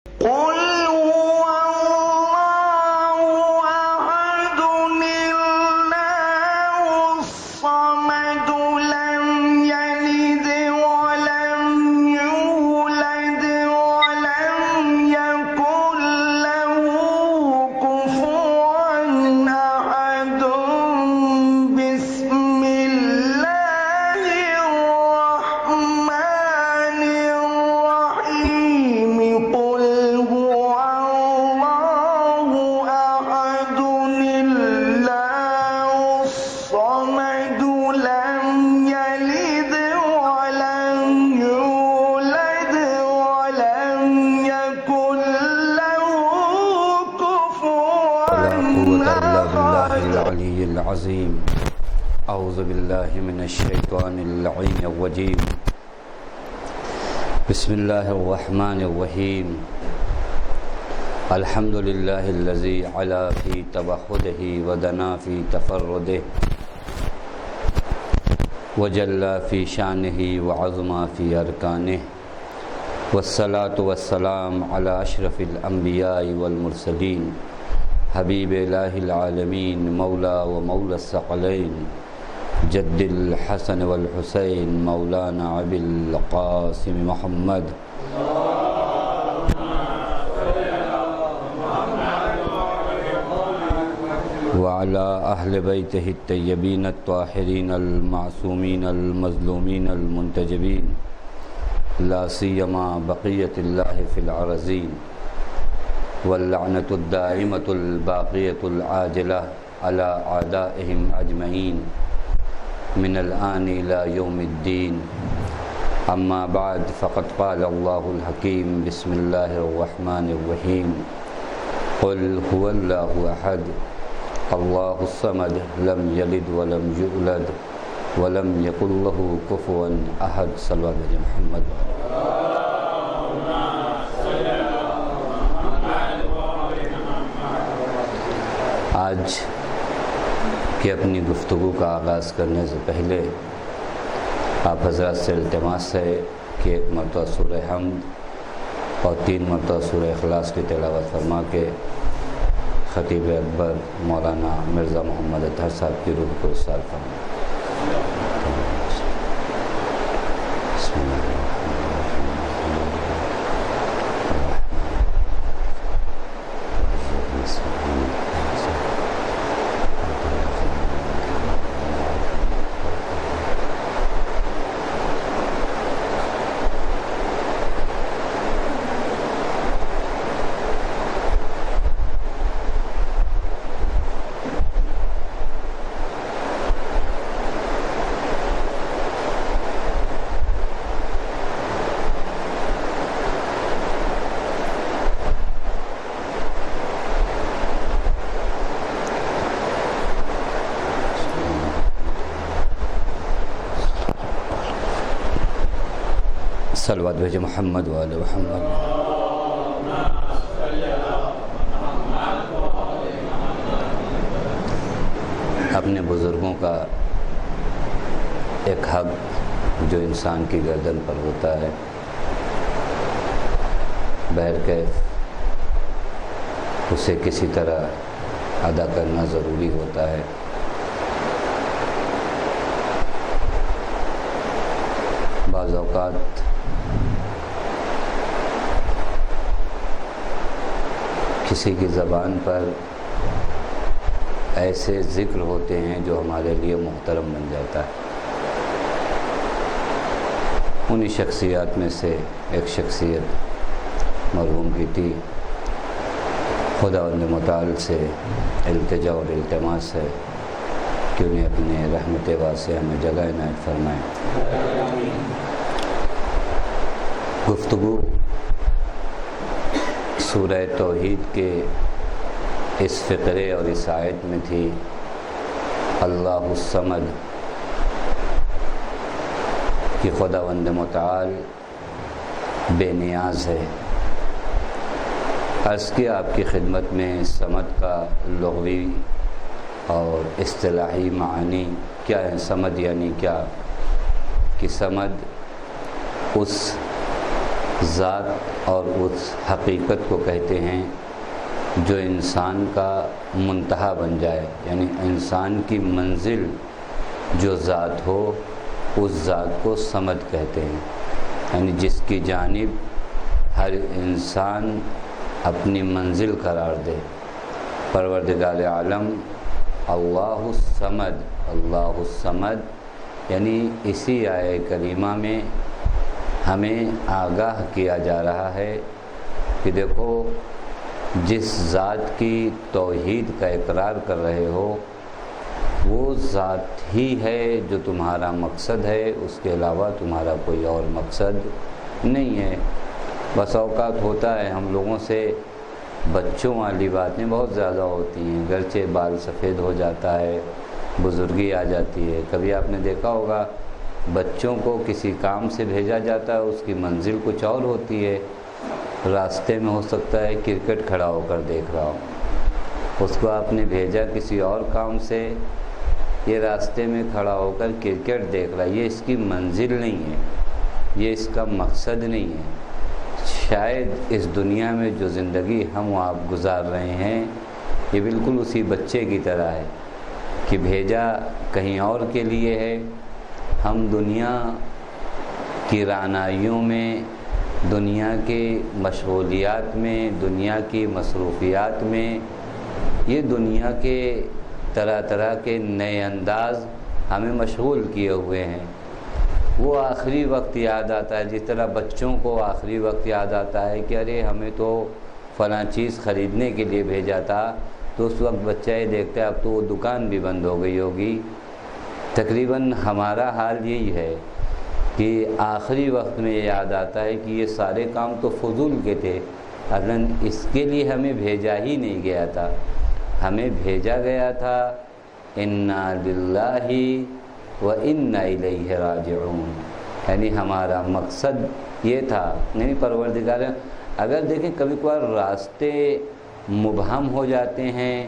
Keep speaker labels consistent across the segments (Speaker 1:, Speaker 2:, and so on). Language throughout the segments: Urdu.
Speaker 1: قل هو الله أحد الله الصمد لم يلد ولم يولد ولم يكن له كفوا أحد بسم الله الرحمن الرحيم قل هو الله أحد الله الصمد لم يلد ولم يولد ولم يكن له كفوا
Speaker 2: ولا قوة إلا بالله
Speaker 1: أحد.
Speaker 2: العلي العظيم. أعوذ بالله من الشيطان اللعين الرجيم. بسم الله الرحمن الرحيم. الحمد لله الذي علا في تبحده ودنا في تفرده وجلى في شانه وعظم في أركانه، والصلاة والسلام على أشرف الأنبياء والمرسلين حبیب الہ العالمین مولا و مولا الثقلین جد الحسن والحسین مولانا ابی القاسم محمد وعلى أهل بيته الطيبين الطاهرين المعصومين المظلومين المنتجبين لا سيما بقية الله في الأرضين، واللعنة الدائمة الباقية العاجلة على أعدائهم أجمعين من الآن إلى يوم الدين. أما بعد، فقد قال الله الحكيم بسم الله الرحمن الرحيم قل هو الله أحد الله الصمد لم يلد ولم يولد ولم يكن له كفوا أحد. صلى الله عليه محمد. آج کی اپنی گفتگو کا آغاز کرنے سے پہلے آپ حضرات سے التماس ہے کہ ایک مرتبہ سورہ حمد اور 3 مرتبہ سورہ اخلاص کی تلاوت فرما کے خطیب اکبر مولانا مرزا محمد اطہر صاحب کی روح کو ارسال فرمائیں. بسم اللہ صلوات بھیجے محمد وآل محمد. اپنے بزرگوں کا ایک حق جو انسان کی گردن پر ہوتا ہے، بہرکیف اسے کسی طرح ادا کرنا ضروری ہوتا ہے. بعض اوقات کسی کی زبان پر ایسے ذکر ہوتے ہیں جو ہمارے لیے محترم بن جاتا ہے. انہی شخصیات میں سے ایک شخصیت مرحوم کی تھی. خداوند متعال سے التجا اور التماس ہے کہ انہیں اپنے رحمت واسعہ میں جگہ عنایت فرمائیں. گفتگو سورہ توحید کے اس فقرے اور اس آیت میں تھی اللہ الصمد، کہ خداوند متعال بے نیاز ہے. عرض کیا آپ کی خدمت میں صمد کا لغوی اور اصطلاحی معنی کیا ہے. صمد یعنی کیا؟ کہ صمد اس ذات اور اس حقیقت کو کہتے ہیں جو انسان کا منتہا بن جائے، یعنی انسان کی منزل جو ذات ہو اس ذات کو صمد کہتے ہیں، یعنی جس کی جانب ہر انسان اپنی منزل قرار دے۔ پروردگار عالم اللہ الصمد، اللہ الصمد، یعنی اسی آیہ کریمہ میں ہمیں آگاہ کیا جا رہا ہے کہ دیکھو جس ذات کی توحید کا اقرار کر رہے ہو وہ ذات ہی ہے جو تمہارا مقصد ہے، اس کے علاوہ تمہارا کوئی اور مقصد نہیں ہے۔ بس اوقات ہوتا ہے ہم لوگوں سے بچوں والی باتیں بہت زیادہ ہوتی ہیں، گرچہ بال سفید ہو جاتا ہے، بزرگی آ جاتی ہے۔ کبھی آپ نے دیکھا ہوگا بچوں کو کسی کام سے بھیجا جاتا ہے، اس کی منزل کچھ اور ہوتی ہے، راستے میں ہو سکتا ہے کرکٹ کھڑا ہو کر دیکھ رہا ہو، اس کو آپ نے بھیجا کسی اور کام سے، یہ راستے میں کھڑا ہو کر کرکٹ دیکھ رہا ہے، یہ اس کی منزل نہیں ہے، یہ اس کا مقصد نہیں ہے۔ شاید اس دنیا میں جو زندگی ہم و آپ گزار رہے ہیں یہ بالکل اسی بچے کی طرح ہے کہ بھیجا کہیں اور کے لیے ہے۔ ہم دنیا کی رعنائیوں میں، دنیا کی مشغولیات میں، دنیا کی مصروفیات میں، یہ دنیا کے طرح طرح کے نئے انداز ہمیں مشغول کیے ہوئے ہیں۔ وہ آخری وقت یاد آتا ہے، جس طرح بچوں کو آخری وقت یاد آتا ہے کہ ارے ہمیں تو فلاں چیز خریدنے کے لیے بھیجا تھا، تو اس وقت بچہ یہ دیکھتا ہے اب تو وہ دکان بھی بند ہو گئی ہوگی۔ تقریباً ہمارا حال یہی ہے کہ آخری وقت میں یہ یاد آتا ہے کہ یہ سارے کام تو فضول کے تھے، اصلاً اس کے لیے ہمیں بھیجا ہی نہیں گیا تھا، ہمیں بھیجا گیا تھا انا للہ و انا الیہ راجعون، یعنی ہمارا مقصد یہ تھا۔ یعنی پروردگار، اگر دیکھیں کبھی کبھار راستے مبہم ہو جاتے ہیں،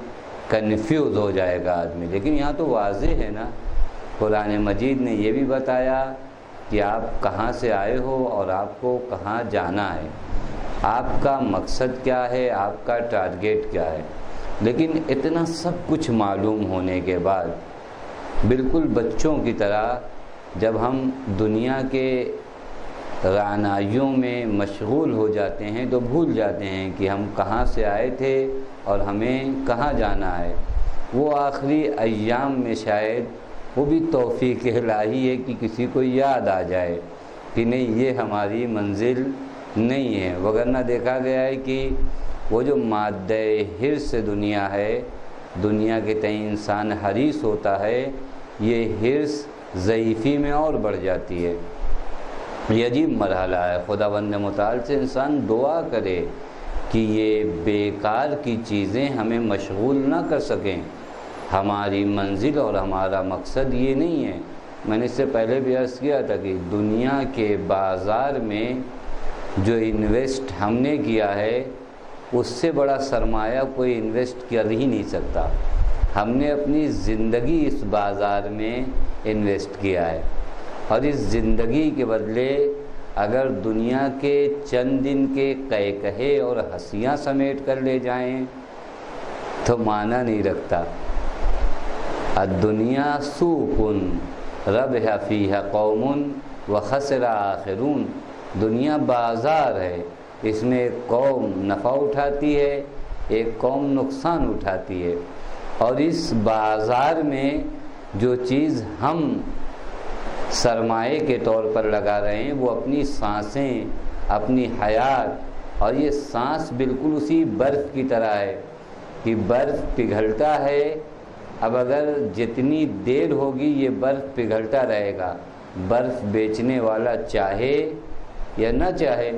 Speaker 2: کنفیوز ہو جائے گا آدمی، لیکن یہاں تو واضح ہے نا، قرآن مجید نے یہ بھی بتایا کہ آپ کہاں سے آئے ہو اور آپ کو کہاں جانا ہے، آپ کا مقصد کیا ہے، آپ کا ٹارگیٹ کیا ہے۔ لیکن اتنا سب کچھ معلوم ہونے کے بعد بالکل بچوں کی طرح جب ہم دنیا کے رعنائیوں میں مشغول ہو جاتے ہیں تو بھول جاتے ہیں کہ ہم کہاں سے آئے تھے اور ہمیں کہاں جانا ہے۔ وہ آخری ایام میں شاید وہ بھی توفیق الہی ہے کہ کسی کو یاد آ جائے کہ نہیں یہ ہماری منزل نہیں ہے، وگرنہ دیکھا گیا ہے کہ وہ جو مادہ حرص دنیا ہے، دنیا کے تئیں انسان حریص ہوتا ہے، یہ حرص ضعیفی میں اور بڑھ جاتی ہے۔ یہ عجیب مرحلہ ہے، خداوند متعال سے انسان دعا کرے کہ یہ بیکار کی چیزیں ہمیں مشغول نہ کر سکیں، ہماری منزل اور ہمارا مقصد یہ نہیں ہے۔ میں نے اس سے پہلے بھی عرض کیا تھا کہ دنیا کے بازار میں جو انویسٹ ہم نے کیا ہے اس سے بڑا سرمایہ کوئی انویسٹ کر ہی نہیں سکتا۔ ہم نے اپنی زندگی اس بازار میں انویسٹ کیا ہے، اور اس زندگی کے بدلے اگر دنیا کے چند دن کے کہے اور ہنسیاں سمیٹ کر لے جائیں تو معنی نہیں رکھتا۔ الدنیا سوق ربح فیہا قوم وخسر آخرون، دنیا بازار ہے، اس میں ایک قوم نفع اٹھاتی ہے، ایک قوم نقصان اٹھاتی ہے، اور اس بازار میں جو چیز ہم سرمایے کے طور پر لگا رہے ہیں وہ اپنی سانسیں، اپنی حیات، اور یہ سانس بالکل اسی برف کی طرح ہے کہ برف پگھلتا ہے، اب اگر جتنی دیر ہوگی یہ برف پگھلتا رہے گا، برف بیچنے والا چاہے یا نہ چاہے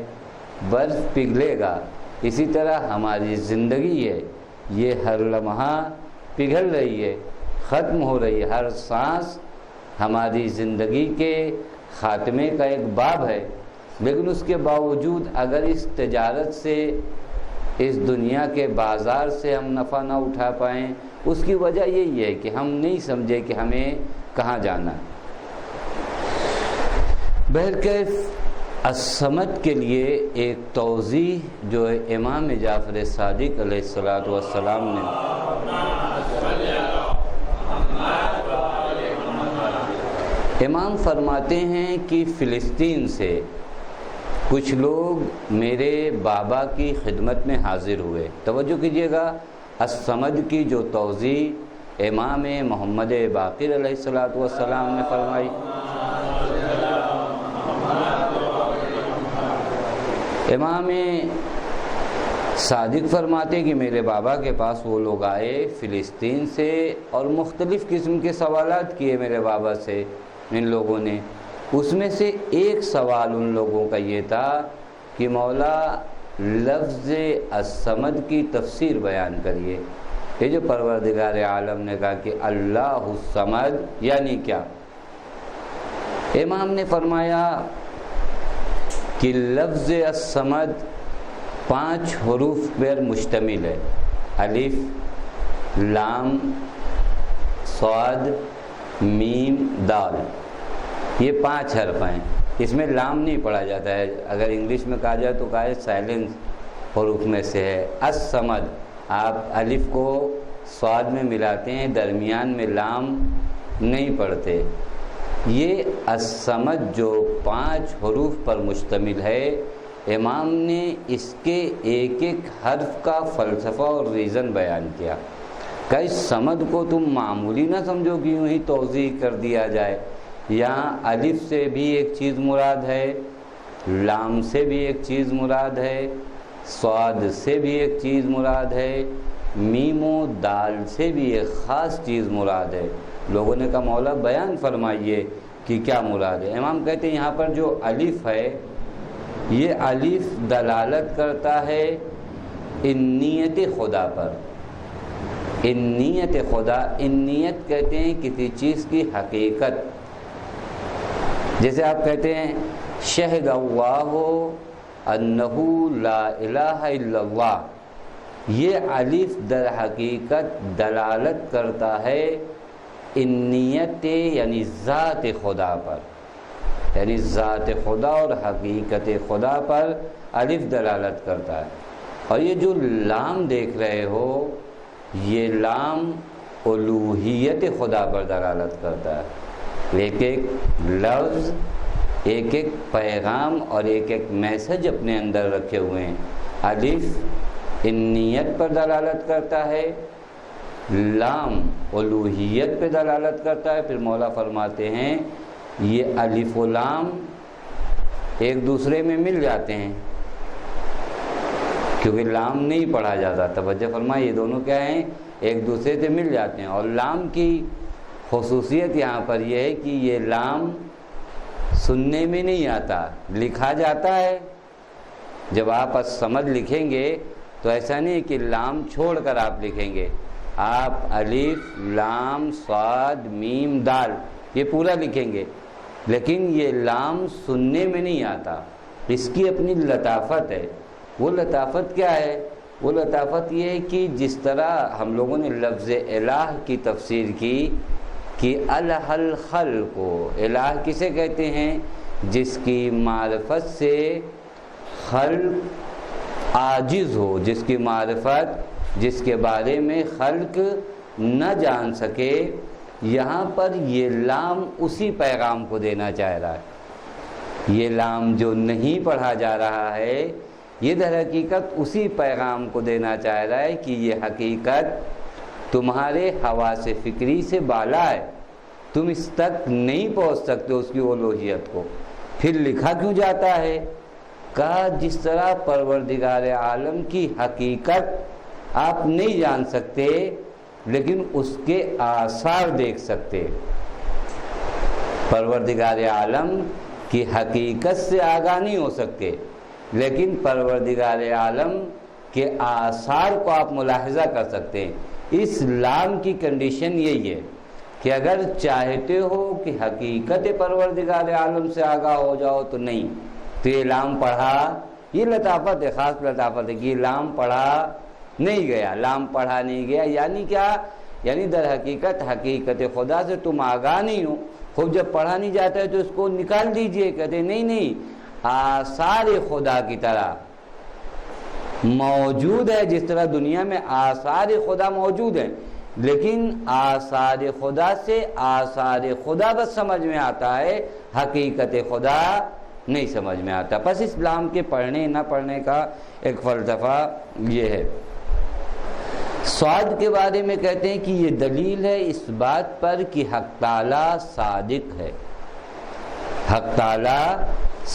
Speaker 2: برف پگھلے گا۔ اسی طرح ہماری زندگی ہے، یہ ہر لمحہ پگھل رہی ہے، ختم ہو رہی ہے، ہر سانس ہماری زندگی کے خاتمے کا ایک باب ہے۔ لیکن اس کے باوجود اگر اس تجارت سے، اس دنیا کے بازار سے ہم نفع نہ اٹھا پائیں، اس کی وجہ یہی ہے کہ ہم نہیں سمجھے کہ ہمیں کہاں جانا ہے۔ بہرکیف الصمد کے لیے ایک توضیح جو ہے امام جعفر صادق علیہ السلام نے امام فرماتے ہیں کہ فلسطین سے کچھ لوگ میرے بابا کی خدمت میں حاضر ہوئے. توجہ کیجئے گا، الصمد کی جو توضیح امام محمد باقر علیہ السلام نے فرمائی. امام صادق فرماتے کہ میرے بابا کے پاس وہ لوگ آئے فلسطین سے اور مختلف قسم کے سوالات کیے میرے بابا سے ان لوگوں نے. اس میں سے ایک سوال ان لوگوں کا یہ تھا کہ مولا لفظ الصمد کی تفسیر بیان کریے. یہ جو پروردگار عالم نے کہا کہ اللہ الصمد یعنی کیا؟ امام نے فرمایا کہ لفظ الصمد 5 حروف پر مشتمل ہے. الف، لام، صاد، میم، دال، یہ 5 حرف ہیں. اس میں لام نہیں پڑھا جاتا ہے. اگر انگلش میں کہا جائے تو کہا ہے سائلنس حروف میں سے ہے. الصمد آپ الف کو صاد میں ملاتے ہیں، درمیان میں لام نہیں پڑھتے. یہ الصمد جو 5 حروف پر مشتمل ہے، امام نے اس کے ایک ایک حرف کا فلسفہ اور ریزن بیان کیا کہ اس صمد کو تم معمولی نہ سمجھو کہ یوں ہی توضیح کر دیا جائے. یہاں الف سے بھی ایک چیز مراد ہے، لام سے بھی ایک چیز مراد ہے، صاد سے بھی ایک چیز مراد ہے، میم و دال سے بھی ایک خاص چیز مراد ہے. لوگوں نے کہا مولا بیان فرمائیے کہ کیا مراد ہے. امام کہتے ہیں یہاں پر جو الف ہے، یہ الف دلالت کرتا ہے انیت خدا پر. انیت خدا، انیت کہتے ہیں کسی چیز کی حقیقت. جیسے آپ کہتے ہیں شہد اللہ انہ لا الہ الا اللہ، یہ الف در حقیقت دلالت کرتا ہے انیت یعنی ذات خدا پر، یعنی ذات خدا اور حقیقت خدا پر الف دلالت کرتا ہے. اور یہ جو لام دیکھ رہے ہو، یہ لام الوہیت خدا پر دلالت کرتا ہے. ایک ایک لفظ، ایک ایک پیغام اور ایک ایک میسج اپنے اندر رکھے ہوئے ہیں. الف انیت پر دلالت کرتا ہے، لام الوہیت پہ دلالت کرتا ہے. پھر مولا فرماتے ہیں یہ الف و لام ایک دوسرے میں مل جاتے ہیں کیونکہ لام نہیں پڑھا جاتا. توجہ فرمائے، یہ دونوں کیا ہیں؟ ایک دوسرے سے مل جاتے ہیں. اور لام کی خصوصیت یہاں پر یہ ہے کہ یہ لام سننے میں نہیں آتا، لکھا جاتا ہے. جب آپ الصمد لکھیں گے تو ایسا نہیں کہ لام چھوڑ کر آپ لکھیں گے. آپ الف، لام، صاد، میم، دال یہ پورا لکھیں گے، لیکن یہ لام سننے میں نہیں آتا. اس کی اپنی لطافت ہے. وہ لطافت کیا ہے؟ وہ لطافت یہ ہے کہ جس طرح ہم لوگوں نے لفظ الہ کی تفسیر کی کہ الہ الخلق کو، الہ کسے کہتے ہیں؟ جس کی معرفت سے خلق عاجز ہو، جس کی معرفت، جس کے بارے میں خلق نہ جان سکے. یہاں پر یہ لام اسی پیغام کو دینا چاہ رہا ہے. یہ لام جو نہیں پڑھا جا رہا ہے، یہ در حقیقت اسی پیغام کو دینا چاہ رہا ہے کہ یہ حقیقت تمہارے حواس فکری سے بالا ہے، تم اس تک نہیں پہنچ سکتے اس کی الوہیت کو. پھر لکھا کیوں جاتا ہے؟ کہا جس طرح پروردگار عالم کی حقیقت آپ نہیں جان سکتے لیکن اس کے آثار دیکھ سکتے. پروردگار عالم کی حقیقت سے آگاہ نہیں ہو سکتے لیکن پروردگار عالم کے آثار کو آپ ملاحظہ کر سکتے ہیں. اس لام کی کنڈیشن یہی ہے کہ اگر چاہتے ہو کہ حقیقت پروردگار عالم سے آگاہ ہو جاؤ تو نہیں، تو یہ لام پڑھا. یہ لطافت ہے، خاص لطافت ہے کہ یہ لام پڑھا نہیں گیا. لام پڑھا نہیں گیا یعنی کیا؟ یعنی در حقیقت حقیقت خدا سے تم آگاہ نہیں ہو. خوب جب پڑھا نہیں جاتا ہے تو اس کو نکال دیجئے. کہتے نہیں، آثار خدا کی طرح موجود ہے، جس طرح دنیا میں آثار خدا موجود ہیں، لیکن آثار خدا سے آثار خدا بس سمجھ میں آتا ہے، حقیقت خدا نہیں سمجھ میں آتا۔ پس اسلام کے پڑھنے نہ پڑھنے کا ایک فلسفہ یہ ہے۔ صاد کے بارے میں کہتے ہیں کہ یہ دلیل ہے اس بات پر کہ حق تعالی صادق ہے، حق تعالی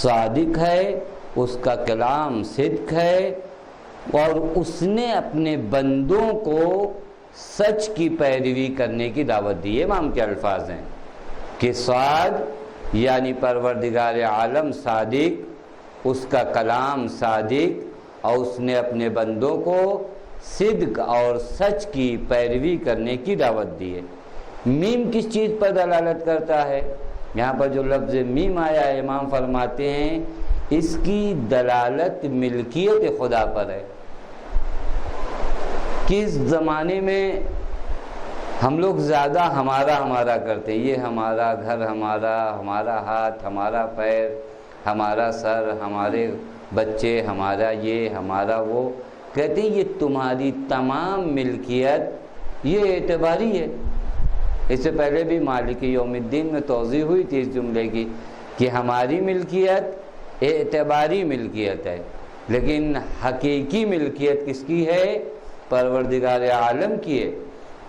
Speaker 2: صادق ہے، اس کا کلام صدق ہے، اور اس نے اپنے بندوں کو سچ کی پیروی کرنے کی دعوت دی ہے۔ امام کے الفاظ ہیں کہ صاد یعنی پروردگار عالم صادق، اس کا کلام صادق، اور اس نے اپنے بندوں کو صدق اور سچ کی پیروی کرنے کی دعوت دی ہے۔ میم کس چیز پر دلالت کرتا ہے؟ یہاں پر جو لفظ میم آیا ہے، امام فرماتے ہیں اس کی دلالت ملکیت خدا پر ہے۔ کس زمانے میں ہم لوگ زیادہ ہمارا کرتے ہیں، یہ ہمارا گھر، ہمارا ہاتھ، ہمارا پیر، ہمارا سر، ہمارے بچے، ہمارا یہ، ہمارا وہ، کہتے ہیں یہ تمہاری تمام ملکیت یہ اعتباری ہے۔ اس سے پہلے بھی مالک یوم الدین میں توضیح ہوئی تھی اس جملے کی کہ ہماری ملکیت اعتباری ملکیت ہے، لیکن حقیقی ملکیت کس کی ہے؟ پروردگار عالم کی ہے۔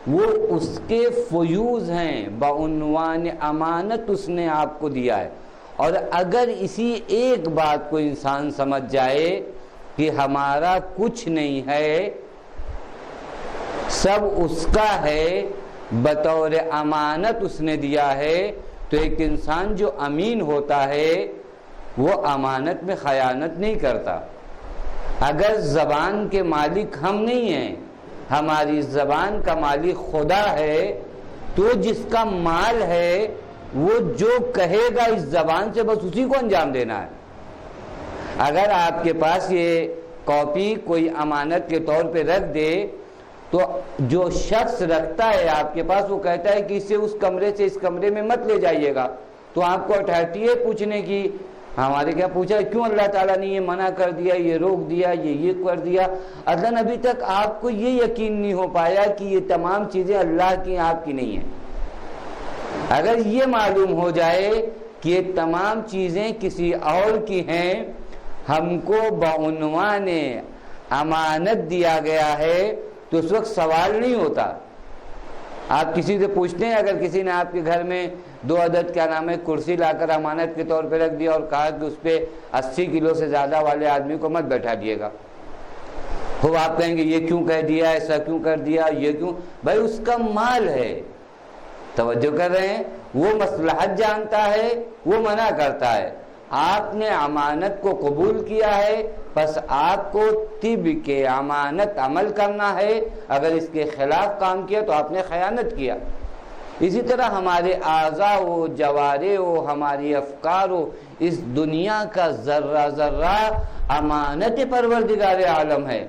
Speaker 2: وہ اس کے فیوز ہیں، بعنوان امانت اس نے آپ کو دیا ہے، اور اگر اسی ایک بات کو انسان سمجھ جائے کہ ہمارا کچھ نہیں ہے، سب اس کا ہے، بطور امانت اس نے دیا ہے، تو ایک انسان جو امین ہوتا ہے وہ امانت میں خیانت نہیں کرتا۔ اگر زبان کے مالک ہم نہیں ہیں، ہماری زبان کا مالک خدا ہے، تو جس کا مال ہے وہ جو کہے گا اس زبان سے بس اسی کو انجام دینا ہے۔ اگر آپ کے پاس یہ کاپی کوئی امانت کے طور پہ رکھ دے، تو جو شخص رکھتا ہے آپ کے پاس وہ کہتا ہے کہ اسے اس کمرے سے اس کمرے میں مت لے جائیے گا، تو آپ کو اتھارٹی ہے پوچھنے کی، ہمارے کیا پوچھا کیوں اللہ تعالیٰ نے یہ منع کر دیا، یہ روک دیا، یہ کر دیا؟ اصلاً ابھی تک آپ کو یہ یقین نہیں ہو پایا کہ یہ تمام چیزیں اللہ کی آپ کی نہیں ہیں۔ اگر یہ معلوم ہو جائے کہ یہ تمام چیزیں کسی اور کی ہیں، ہم کو بعنوان امانت دیا گیا ہے، تو اس وقت سوال نہیں ہوتا۔ آپ کسی سے پوچھتے ہیں، اگر کسی نے آپ کے گھر میں 2 عدد کیا نام ہے کرسی لا کر امانت کے طور پہ رکھ دیا اور کہا کہ اس پہ 80 کلو سے زیادہ والے آدمی کو مت بیٹھا دیے گا، تو آپ کہیں گے یہ کیوں کہہ دیا، ایسا کیوں کر دیا، یہ کیوں؟ بھائی اس کا مال ہے، توجہ کر رہے ہیں، وہ مصلحت جانتا ہے، وہ منع کرتا ہے۔ آپ نے امانت کو قبول کیا ہے، بس آپ کو طب کے امانت عمل کرنا ہے، اگر اس کے خلاف کام کیا تو آپ نے خیانت کیا۔ اسی طرح ہمارے اعضاء و جوارح و ہماری افکار و اس دنیا کا ذرہ ذرہ امانت پروردگار عالم ہے۔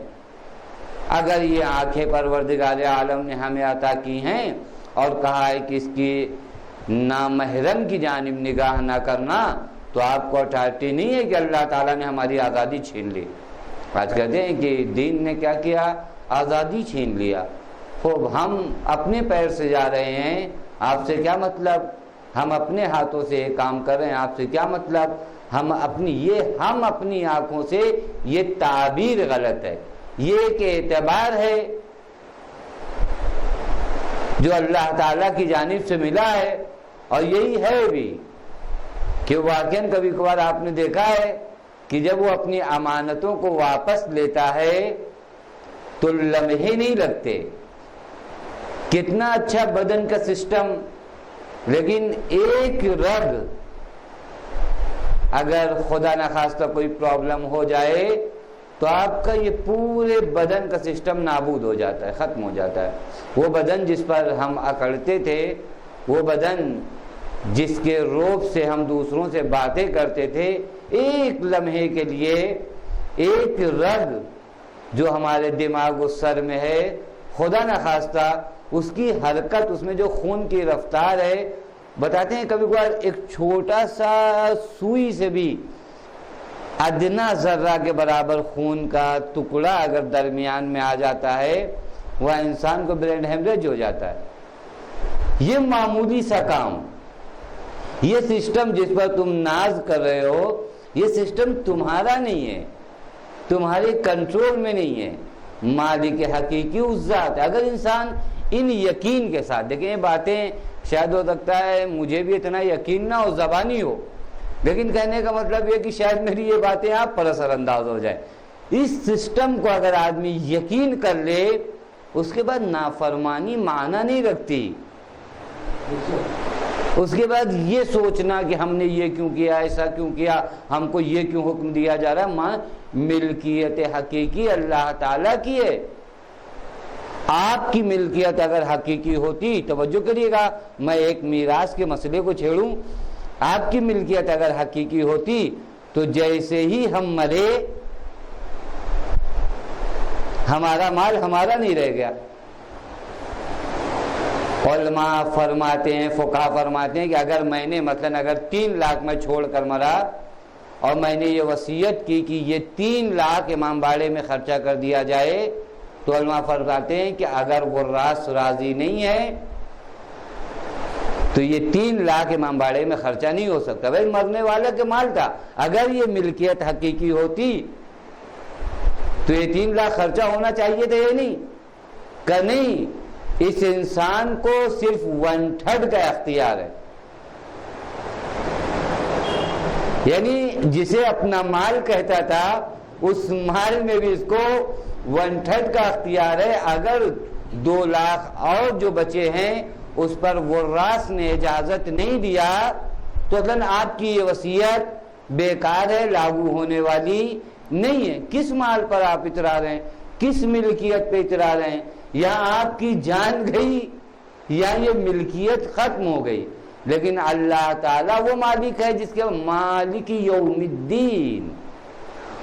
Speaker 2: اگر یہ آنکھیں پروردگار عالم نے ہمیں عطا کی ہیں اور کہا ہے کہ اس کی نامحرم کی جانب نگاہ نہ کرنا، تو آپ کو اتھارٹی نہیں ہے کہ اللہ تعالیٰ نے ہماری آزادی چھین لی۔ آج کہتے ہیں کہ دین نے کیا کیا؟ آزادی چھین لیا۔ خوب ہم اپنے پیر سے جا رہے ہیں، آپ سے کیا مطلب؟ ہم اپنے ہاتھوں سے کام کر رہے ہیں، آپ سے کیا مطلب؟ ہم اپنی آنکھوں سے، یہ تعبیر غلط ہے، یہ ایک اعتبار ہے جو اللہ تعالیٰ کی جانب سے ملا ہے، اور یہی ہے بھی کہ واقعاً کبھی کبھار آپ نے دیکھا ہے کہ جب وہ اپنی امانتوں کو واپس لیتا ہے تو لمحے نہیں لگتے۔ کتنا اچھا بدن کا سسٹم، لیکن ایک رگ اگر خدا نخواستہ کوئی پرابلم ہو جائے تو آپ کا یہ پورے بدن کا سسٹم نابود ہو جاتا ہے، ختم ہو جاتا ہے۔ وہ بدن جس پر ہم اکڑتے تھے، وہ بدن جس کے روب سے ہم دوسروں سے باتیں کرتے تھے، ایک لمحے کے لیے ایک رگ جو ہمارے دماغ و سر میں ہے، خدا نخواستہ اس کی حرکت، اس میں جو خون کی رفتار ہے، بتاتے ہیں کبھی کبھار ایک چھوٹا سا سوئی سے بھی ادنا ذرہ کے برابر خون کا ٹکڑا اگر درمیان میں آ جاتا ہے وہ انسان کو برین ہیمریج ہو جاتا ہے. یہ معمولی سا کام، یہ سسٹم جس پر تم ناز کر رہے ہو، یہ سسٹم تمہارا نہیں ہے، تمہارے کنٹرول میں نہیں ہے، مالک حقیقی اس ذات ہے. اگر انسان ان یقین کے ساتھ، دیکھیں یہ باتیں شاید ہو سکتا ہے مجھے بھی اتنا یقین نہ ہو، زبانی ہو، لیکن کہنے کا مطلب یہ کہ شاید میری یہ باتیں آپ پر اثر انداز ہو جائے. اس سسٹم کو اگر آدمی یقین کر لے، اس کے بعد نافرمانی معنی نہیں رکھتی. اس کے بعد یہ سوچنا کہ ہم نے یہ کیوں کیا، ایسا کیوں کیا، ہم کو یہ کیوں حکم دیا جا رہا ہے. ملکیت حقیقی اللہ تعالیٰ کی ہے. آپ کی ملکیت اگر حقیقی ہوتی، توجہ کریے گا، میں ایک میراث کے مسئلے کو چھیڑوں، آپ کی ملکیت اگر حقیقی ہوتی تو جیسے ہی ہم مرے ہمارا مال ہمارا نہیں رہ گیا. علماء فرماتے ہیں، فقہا فرماتے ہیں کہ اگر میں نے مثلا اگر 3 لاکھ میں چھوڑ کر مرا اور میں نے یہ وصیت کی کہ یہ 3 لاکھ امام باڑے میں خرچہ کر دیا جائے، تو علماء فرماتے ہیں کہ اگر وراث راضی نہیں ہے تو یہ 3 لاکھ امام باڑے میں خرچہ نہیں ہو سکتا. بھائی مرنے والا کے مال تھا، اگر یہ ملکیت حقیقی ہوتی تو یہ 3 لاکھ خرچہ ہونا چاہیے تھا، یہ نہیں کہ نہیں. اس انسان کو صرف 1/3 کا اختیار ہے، یعنی جسے اپنا مال کہتا تھا اس مال میں بھی اس کو 1/3 کا اختیار ہے. اگر 2 لاکھ اور جو بچے ہیں اس پر وراث نے اجازت نہیں دیا تو اصلاً آپ کی یہ وصیت بیکار ہے، لاگو ہونے والی نہیں ہے. کس مال پر آپ اترا رہے ہیں، کس ملکیت پہ اترا رہے ہیں؟ یا آپ کی جان گئی یا یہ ملکیت ختم ہو گئی. لیکن اللہ تعالیٰ وہ مالک ہے جس کے مالک یوم الدین،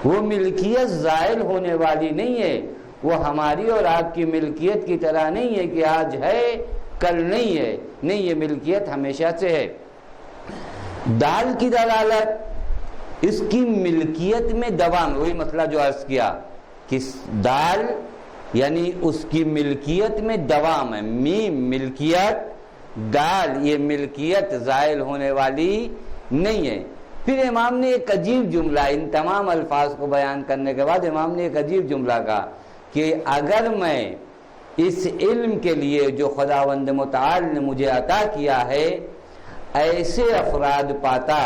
Speaker 2: وہ ملکیت زائل ہونے والی نہیں ہے. وہ ہماری اور آپ کی ملکیت کی طرح نہیں ہے کہ آج ہے کل نہیں ہے، نہیں، یہ ملکیت ہمیشہ سے ہے. دال کی دلالت اس کی ملکیت میں دوام، وہی مسئلہ جو عرض کیا کہ دال یعنی اس کی ملکیت میں دوام ہے. ملکیت، دال، یہ ملکیت زائل ہونے والی نہیں ہے. پھر امام نے ایک عجیب جملہ، ان تمام الفاظ کو بیان کرنے کے بعد امام نے ایک عجیب جملہ کہا کہ اگر میں اس علم کے لیے جو خداوند متعال نے مجھے عطا کیا ہے ایسے افراد پاتا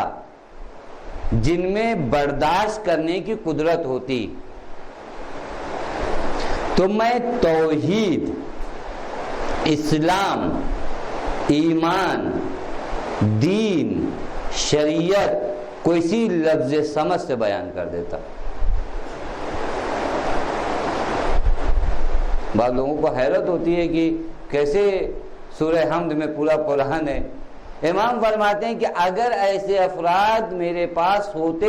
Speaker 2: جن میں برداشت کرنے کی قدرت ہوتی تو میں توحید، اسلام، ایمان، دین، شریعت کو اسی لفظ سمجھ سے بیان کر دیتا. بعض لوگوں کو حیرت ہوتی ہے کہ کیسے سورہ حمد میں پورا قرآن ہے. امام فرماتے ہیں کہ اگر ایسے افراد میرے پاس ہوتے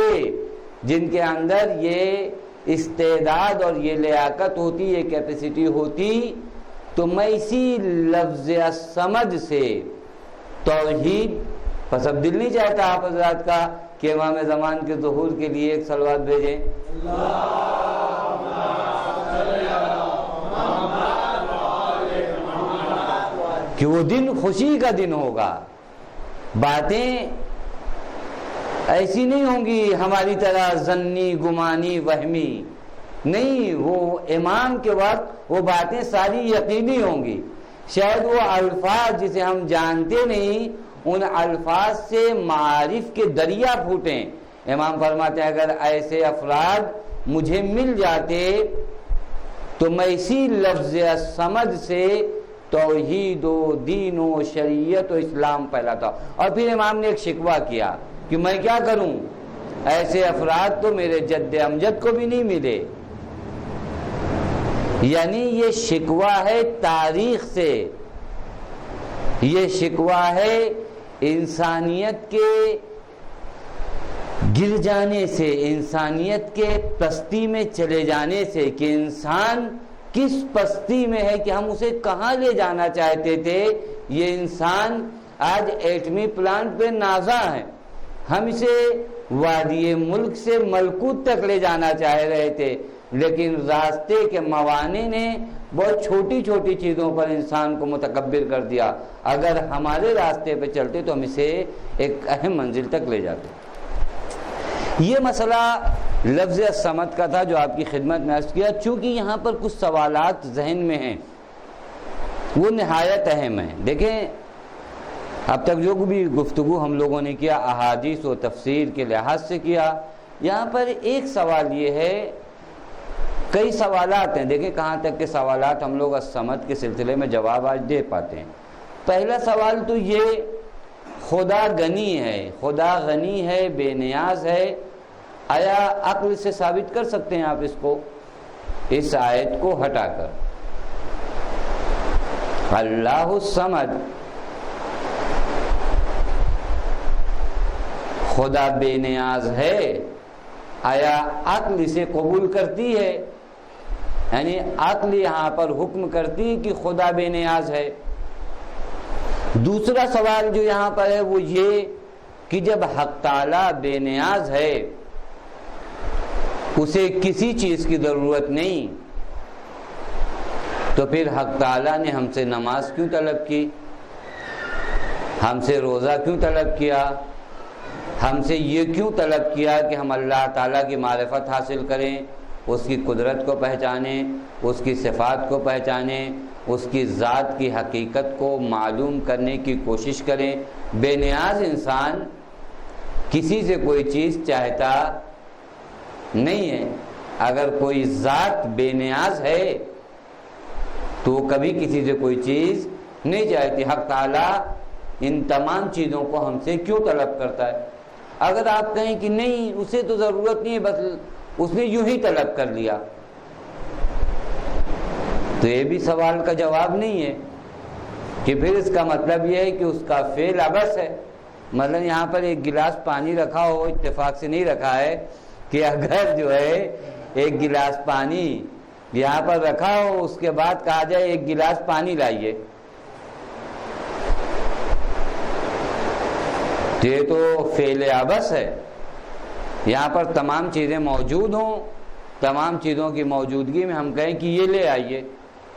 Speaker 2: جن کے اندر یہ استعداد اور یہ لیاقت ہوتی، یہ کیپیسٹی ہوتی، تو میں اسی لفظ سمجھ سے توحید، پس اب دل نہیں چاہتا آپ حضرات کا کہ امام زمان کے ظہور کے لیے ایک صلوات بھیجیں. کہ وہ دن خوشی کا دن ہوگا، باتیں ایسی نہیں ہوں گی ہماری طرح ظنی، گمانی، وہمی نہیں. وہ امام کے وقت وہ باتیں ساری یقینی ہوں گی. شاید وہ الفاظ جسے ہم جانتے نہیں ان الفاظ سے معارف کے دریا پھوٹیں. امام فرماتے ہیں اگر ایسے افراد مجھے مل جاتے تو میں اسی لفظ سمجھ سے توحید و دین و شریعت و اسلام پھیلاتا. اور پھر امام نے ایک شکوہ کیا کہ میں کیا کروں، ایسے افراد تو میرے جد امجد کو بھی نہیں ملے. یعنی یہ شکوہ ہے تاریخ سے، یہ شکوہ ہے انسانیت کے گر جانے سے، انسانیت کے پستی میں چلے جانے سے، کہ انسان کس پستی میں ہے کہ ہم اسے کہاں لے جانا چاہتے تھے. یہ انسان آج ایٹمی پلانٹ پہ نازا ہے، ہم اسے وادی ملک سے ملکوت تک لے جانا چاہ رہے تھے، لیکن راستے کے موانع نے بہت چھوٹی چھوٹی چیزوں پر انسان کو متکبر کر دیا۔ اگر ہمارے راستے پہ چلتے تو ہم اسے ایک اہم منزل تک لے جاتے۔ یہ مسئلہ لفظ الصمد کا تھا جو آپ کی خدمت میں عرض کیا۔ چونکہ یہاں پر کچھ سوالات ذہن میں ہیں، وہ نہایت اہم ہیں۔ دیکھیں، اب تک جو بھی گفتگو ہم لوگوں نے کیا احادیث و تفسیر کے لحاظ سے کیا، یہاں پر ایک سوال یہ ہے، کئی سوالات ہیں، دیکھیں کہاں تک کے سوالات ہم لوگ الصمد کے سلسلے میں جواب آج دے پاتے ہیں۔ پہلا سوال تو یہ، خدا غنی ہے، خدا غنی ہے، بے نیاز ہے، آیا عقل سے ثابت کر سکتے ہیں آپ اس کو، اس آیت کو ہٹا کر؟ اللہ الصمد، خدا بے نیاز ہے، آیا عقل اسے قبول کرتی ہے؟ یعنی عقل یہاں پر حکم کرتی کہ خدا بے نیاز ہے۔ دوسرا سوال جو یہاں پر ہے وہ یہ کہ جب حق تعالیٰ بے نیاز ہے، اسے کسی چیز کی ضرورت نہیں، تو پھر حق تعالیٰ نے ہم سے نماز کیوں طلب کی، ہم سے روزہ کیوں طلب کیا، ہم سے یہ کیوں طلب کیا کہ ہم اللہ تعالیٰ کی معرفت حاصل کریں، اس کی قدرت کو پہچانیں، اس کی صفات کو پہچانیں، اس کی ذات کی حقیقت کو معلوم کرنے کی کوشش کریں؟ بے نیاز انسان کسی سے کوئی چیز چاہتا نہیں ہے۔ اگر کوئی ذات بے نیاز ہے تو وہ کبھی کسی سے کوئی چیز نہیں چاہتی۔ حق تعالیٰ ان تمام چیزوں کو ہم سے کیوں طلب کرتا ہے؟ اگر آپ کہیں کہ نہیں اسے تو ضرورت نہیں ہے، بس اس نے یوں ہی طلب کر لیا، تو یہ بھی سوال کا جواب نہیں ہے، کہ پھر اس کا مطلب یہ ہے کہ اس کا فعل عبث ہے۔ مثلا یہاں پر ایک گلاس پانی رکھا ہو، اتفاق سے نہیں رکھا ہے، کہ اگر جو ہے ایک گلاس پانی یہاں پر رکھا ہو، اس کے بعد کہا جائے ایک گلاس پانی لائیے، تو یہ تو فعل عبث ہے۔ یہاں پر تمام چیزیں موجود ہوں، تمام چیزوں کی موجودگی میں ہم کہیں کہ یہ لے آئیے،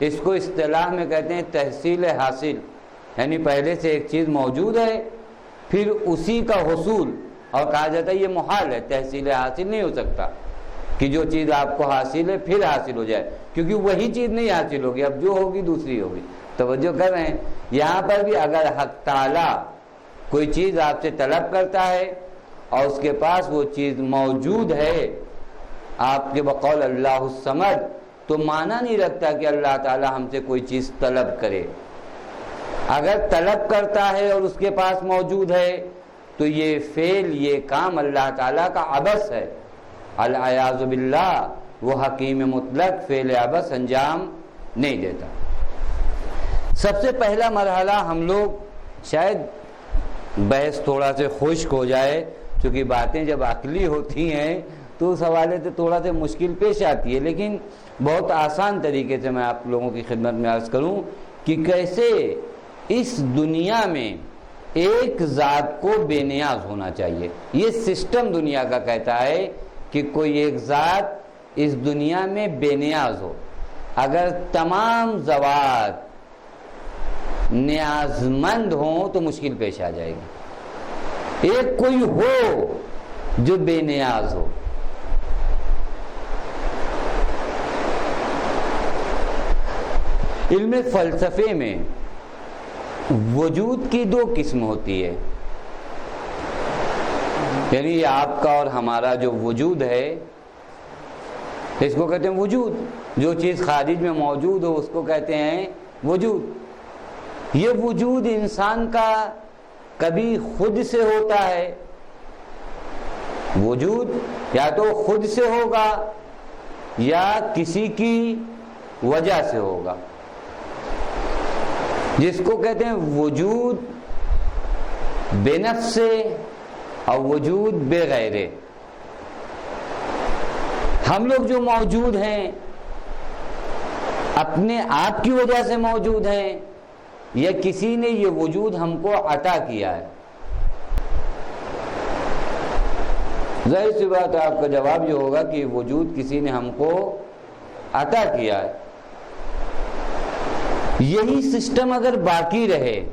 Speaker 2: اس کو اصطلاح میں کہتے ہیں تحصیل حاصل، یعنی پہلے سے ایک چیز موجود ہے پھر اسی کا حصول، اور کہا جاتا ہے یہ محال ہے، تحصیل حاصل نہیں ہو سکتا کہ جو چیز آپ کو حاصل ہے پھر حاصل ہو جائے، کیونکہ وہی چیز نہیں حاصل ہوگی، اب جو ہوگی دوسری ہوگی۔ توجہ کر رہے ہیں؟ یہاں پر بھی اگر حق تعالیٰ کوئی چیز آپ سے طلب کرتا ہے اور اس کے پاس وہ چیز موجود ہے، آپ کے بقول اللہ الصمد، تو معنی نہیں رکھتا کہ اللہ تعالیٰ ہم سے کوئی چیز طلب کرے۔ اگر طلب کرتا ہے اور اس کے پاس موجود ہے تو یہ فعل، یہ کام اللہ تعالیٰ کا عبث ہے، العیاذ باللہ۔ وہ حکیم مطلق فعل عبث انجام نہیں دیتا۔ سب سے پہلا مرحلہ ہم لوگ، شاید بحث تھوڑا سے خشک ہو جائے، کیونکہ باتیں جب عقلی ہوتی ہیں تو اس حوالے سے تھوڑا سے مشکل پیش آتی ہے، لیکن بہت آسان طریقے سے میں آپ لوگوں کی خدمت میں عرض کروں کہ کیسے اس دنیا میں ایک ذات کو بے نیاز ہونا چاہیے۔ یہ سسٹم دنیا کا کہتا ہے کہ کوئی ایک ذات اس دنیا میں بے نیاز ہو۔ اگر تمام ذوات نیاز مند ہوں تو مشکل پیش آ جائے گی۔ ایک کوئی ہو جو بے نیاز ہو۔ علم فلسفے میں وجود کی دو قسم ہوتی ہے، یعنی آپ کا اور ہمارا جو وجود ہے اس کو کہتے ہیں وجود۔ جو چیز خارج میں موجود ہو اس کو کہتے ہیں وجود۔ یہ وجود انسان کا کبھی خود سے ہوتا ہے، وجود یا تو خود سے ہوگا یا کسی کی وجہ سے ہوگا، جس کو کہتے ہیں وجود بے نفس سے اور وجود بے غیرے۔ ہم لوگ جو موجود ہیں اپنے آپ کی وجہ سے موجود ہیں یا کسی نے یہ وجود ہم کو عطا کیا ہے؟ ظاہر سی بات ہے آپ کا جواب یہ ہوگا کہ وجود کسی نے ہم کو عطا کیا ہے. یہی سسٹم اگر باقی رہے،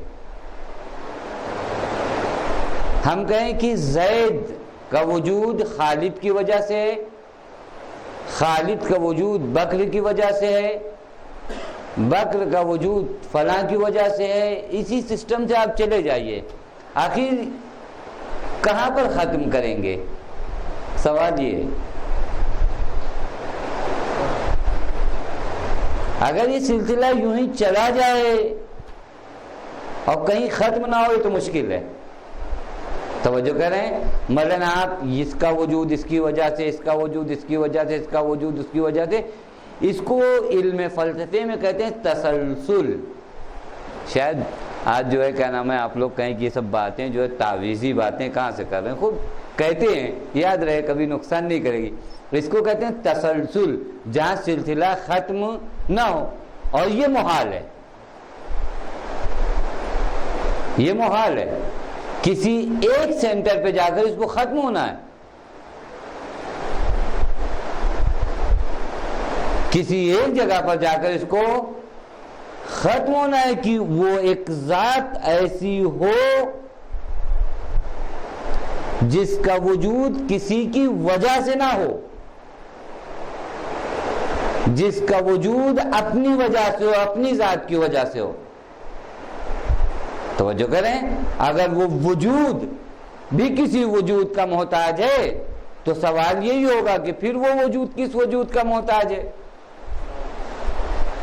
Speaker 2: ہم کہیں کہ زید کا وجود خالد کی وجہ سے ہے، خالد کا وجود بکر کی وجہ سے ہے، بکر کا وجود فلاں کی وجہ سے ہے، اسی سسٹم سے آپ چلے جائیے، آخر کہاں پر ختم کریں گے؟ سوال یہ ہے. اگر یہ سلسلہ یوں ہی چلا جائے اور کہیں ختم نہ ہو تو مشکل ہے. توجہ کریں، مثلا آپ اس کا وجود اس کی وجہ سے، اس کا وجود اس کی وجہ سے، اس کا وجود اس کی وجہ سے، اس کو علم فلسفے میں کہتے ہیں تسلسل. شاید آج جو ہے کیا نام ہے آپ لوگ کہیں کہ یہ سب باتیں جو ہے تعویذی باتیں کہاں سے کر رہے ہیں، خود کہتے ہیں، یاد رہے کبھی نقصان نہیں کرے گی. اس کو کہتے ہیں تسلسل، جہاں سلسلہ ختم نہ ہو، اور یہ محال ہے، یہ محال ہے. کسی ایک سینٹر پہ جا کر اس کو ختم ہونا ہے، کسی ایک جگہ پر جا کر اس کو ختم ہونا ہے کہ وہ ایک ذات ایسی ہو جس کا وجود کسی کی وجہ سے نہ ہو، جس کا وجود اپنی وجہ سے ہو، اپنی ذات کی وجہ سے ہو. توجہ کریں، اگر وہ وجود بھی کسی وجود کا محتاج ہے تو سوال یہی ہوگا کہ پھر وہ وجود کس وجود کا محتاج ہے.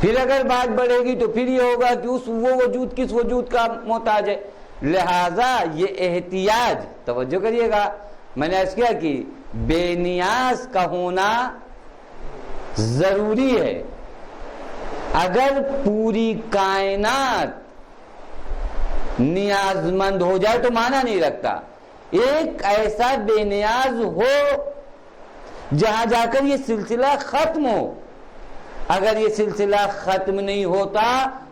Speaker 2: پھر اگر بات بڑھے گی تو پھر یہ ہوگا کہ وہ وجود کس وجود کا محتاج ہے. لہذا یہ احتیاج، توجہ کریے گا، میں نے عرض کیا کہ بے نیاز کا ہونا ضروری ہے. اگر پوری کائنات نیاز مند ہو جائے تو معنی نہیں رکھتا. ایک ایسا بے نیاز ہو جہاں جا کر یہ سلسلہ ختم ہو. اگر یہ سلسلہ ختم نہیں ہوتا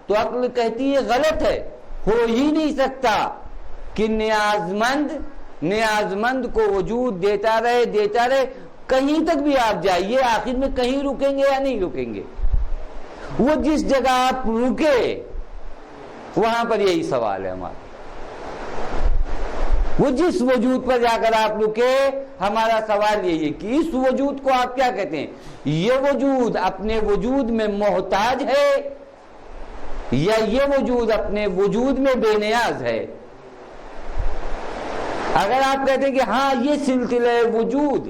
Speaker 2: تو عقل کہتی ہے غلط ہے، ہو ہی نہیں سکتا کہ نیاز مند کو وجود دیتا رہے، کہیں تک بھی آپ جائیے، آخر میں کہیں رکیں گے یا نہیں رکیں گے؟ وہ جس جگہ آپ رکے وہاں پر یہی سوال ہے ہمارا. وہ جس وجود پر جا کر آپ رکے، ہمارا سوال یہی ہے کہ اس وجود کو آپ کیا کہتے ہیں؟ یہ وجود اپنے وجود میں محتاج ہے یا یہ وجود اپنے وجود میں بے نیاز ہے؟ اگر آپ کہتے ہیں کہ ہاں یہ سلسلہ وجود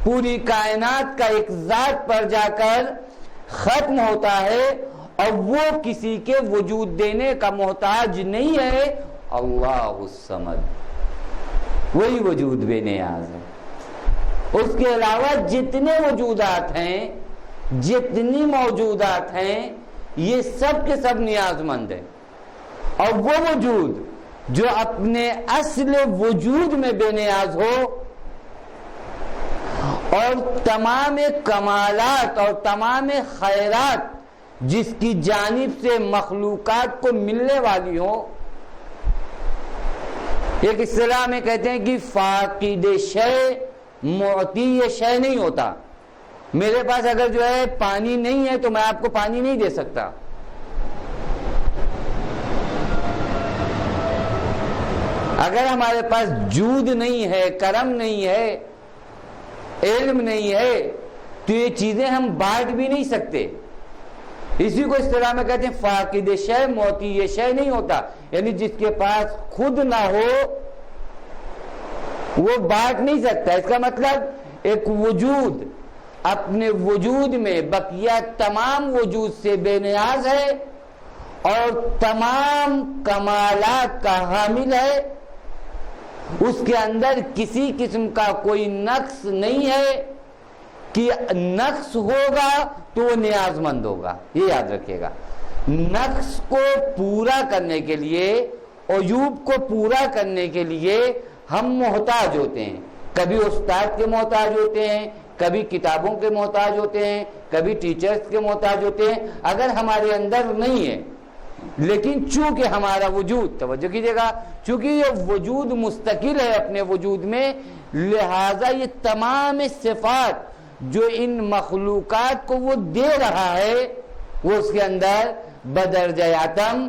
Speaker 2: پوری کائنات کا ایک ذات پر جا کر ختم ہوتا ہے اور وہ کسی کے وجود دینے کا محتاج نہیں ہے، اللہ الصمد، وہی وجود بے نیاز ہے. اس کے علاوہ جتنے وجودات ہیں، جتنی موجودات ہیں، یہ سب کے سب نیاز مند ہیں. اور وہ وجود جو اپنے اصل وجود میں بے نیاز ہو اور تمام کمالات اور تمام خیرات جس کی جانب سے مخلوقات کو ملنے والی ہو، ایک اصطلاح میں کہتے ہیں کہ فاقد شے معطی شے نہیں ہوتا. میرے پاس اگر جو ہے پانی نہیں ہے تو میں آپ کو پانی نہیں دے سکتا. اگر ہمارے پاس جود نہیں ہے، کرم نہیں ہے، علم نہیں ہے تو یہ چیزیں ہم بانٹ بھی نہیں سکتے. اسی کو اصطلاح میں کہتے ہیں فاقد شے معطی شے نہیں ہوتا، یعنی جس کے پاس خود نہ ہو وہ بانٹ نہیں سکتا. اس کا مطلب ایک وجود اپنے وجود میں بقیہ تمام وجود سے بے نیاز ہے اور تمام کمالات کا حامل ہے، اس کے اندر کسی قسم کا کوئی نقص نہیں ہے کہ نقص ہوگا تو وہ نیاز مند ہوگا. یہ یاد رکھیے گا، نقص کو پورا کرنے کے لیے، عیوب کو پورا کرنے کے لیے ہم محتاج ہوتے ہیں. کبھی استاد کے محتاج ہوتے ہیں، کبھی کتابوں کے محتاج ہوتے ہیں، کبھی ٹیچرز کے محتاج ہوتے ہیں. اگر ہمارے اندر نہیں ہے لیکن چونکہ ہمارا وجود، توجہ کیجیے گا، چونکہ یہ وجود مستقل ہے اپنے وجود میں، لہذا یہ تمام صفات جو ان مخلوقات کو وہ دے رہا ہے وہ اس کے اندر بدرجہ آتم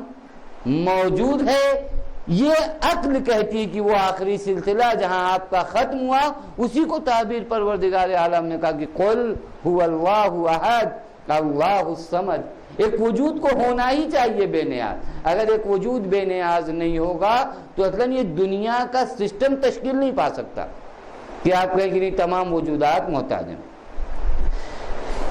Speaker 2: موجود ہے۔ یہ عقل کہتی ہے کہ وہ آخری سلسلہ جہاں آپ کا ختم ہوا، اسی کو تعبیر پروردگار عالم نے کہا کہ قل هو اللہ احد اللہ الصمد۔ ایک وجود کو ہونا ہی چاہیے بے نیاز، اگر ایک وجود بے نیاز نہیں ہوگا تو اصلاً یہ دنیا کا سسٹم تشکیل نہیں پا سکتا کہ آپ کہیں کہ نہیں تمام وجودات محتاج ہیں۔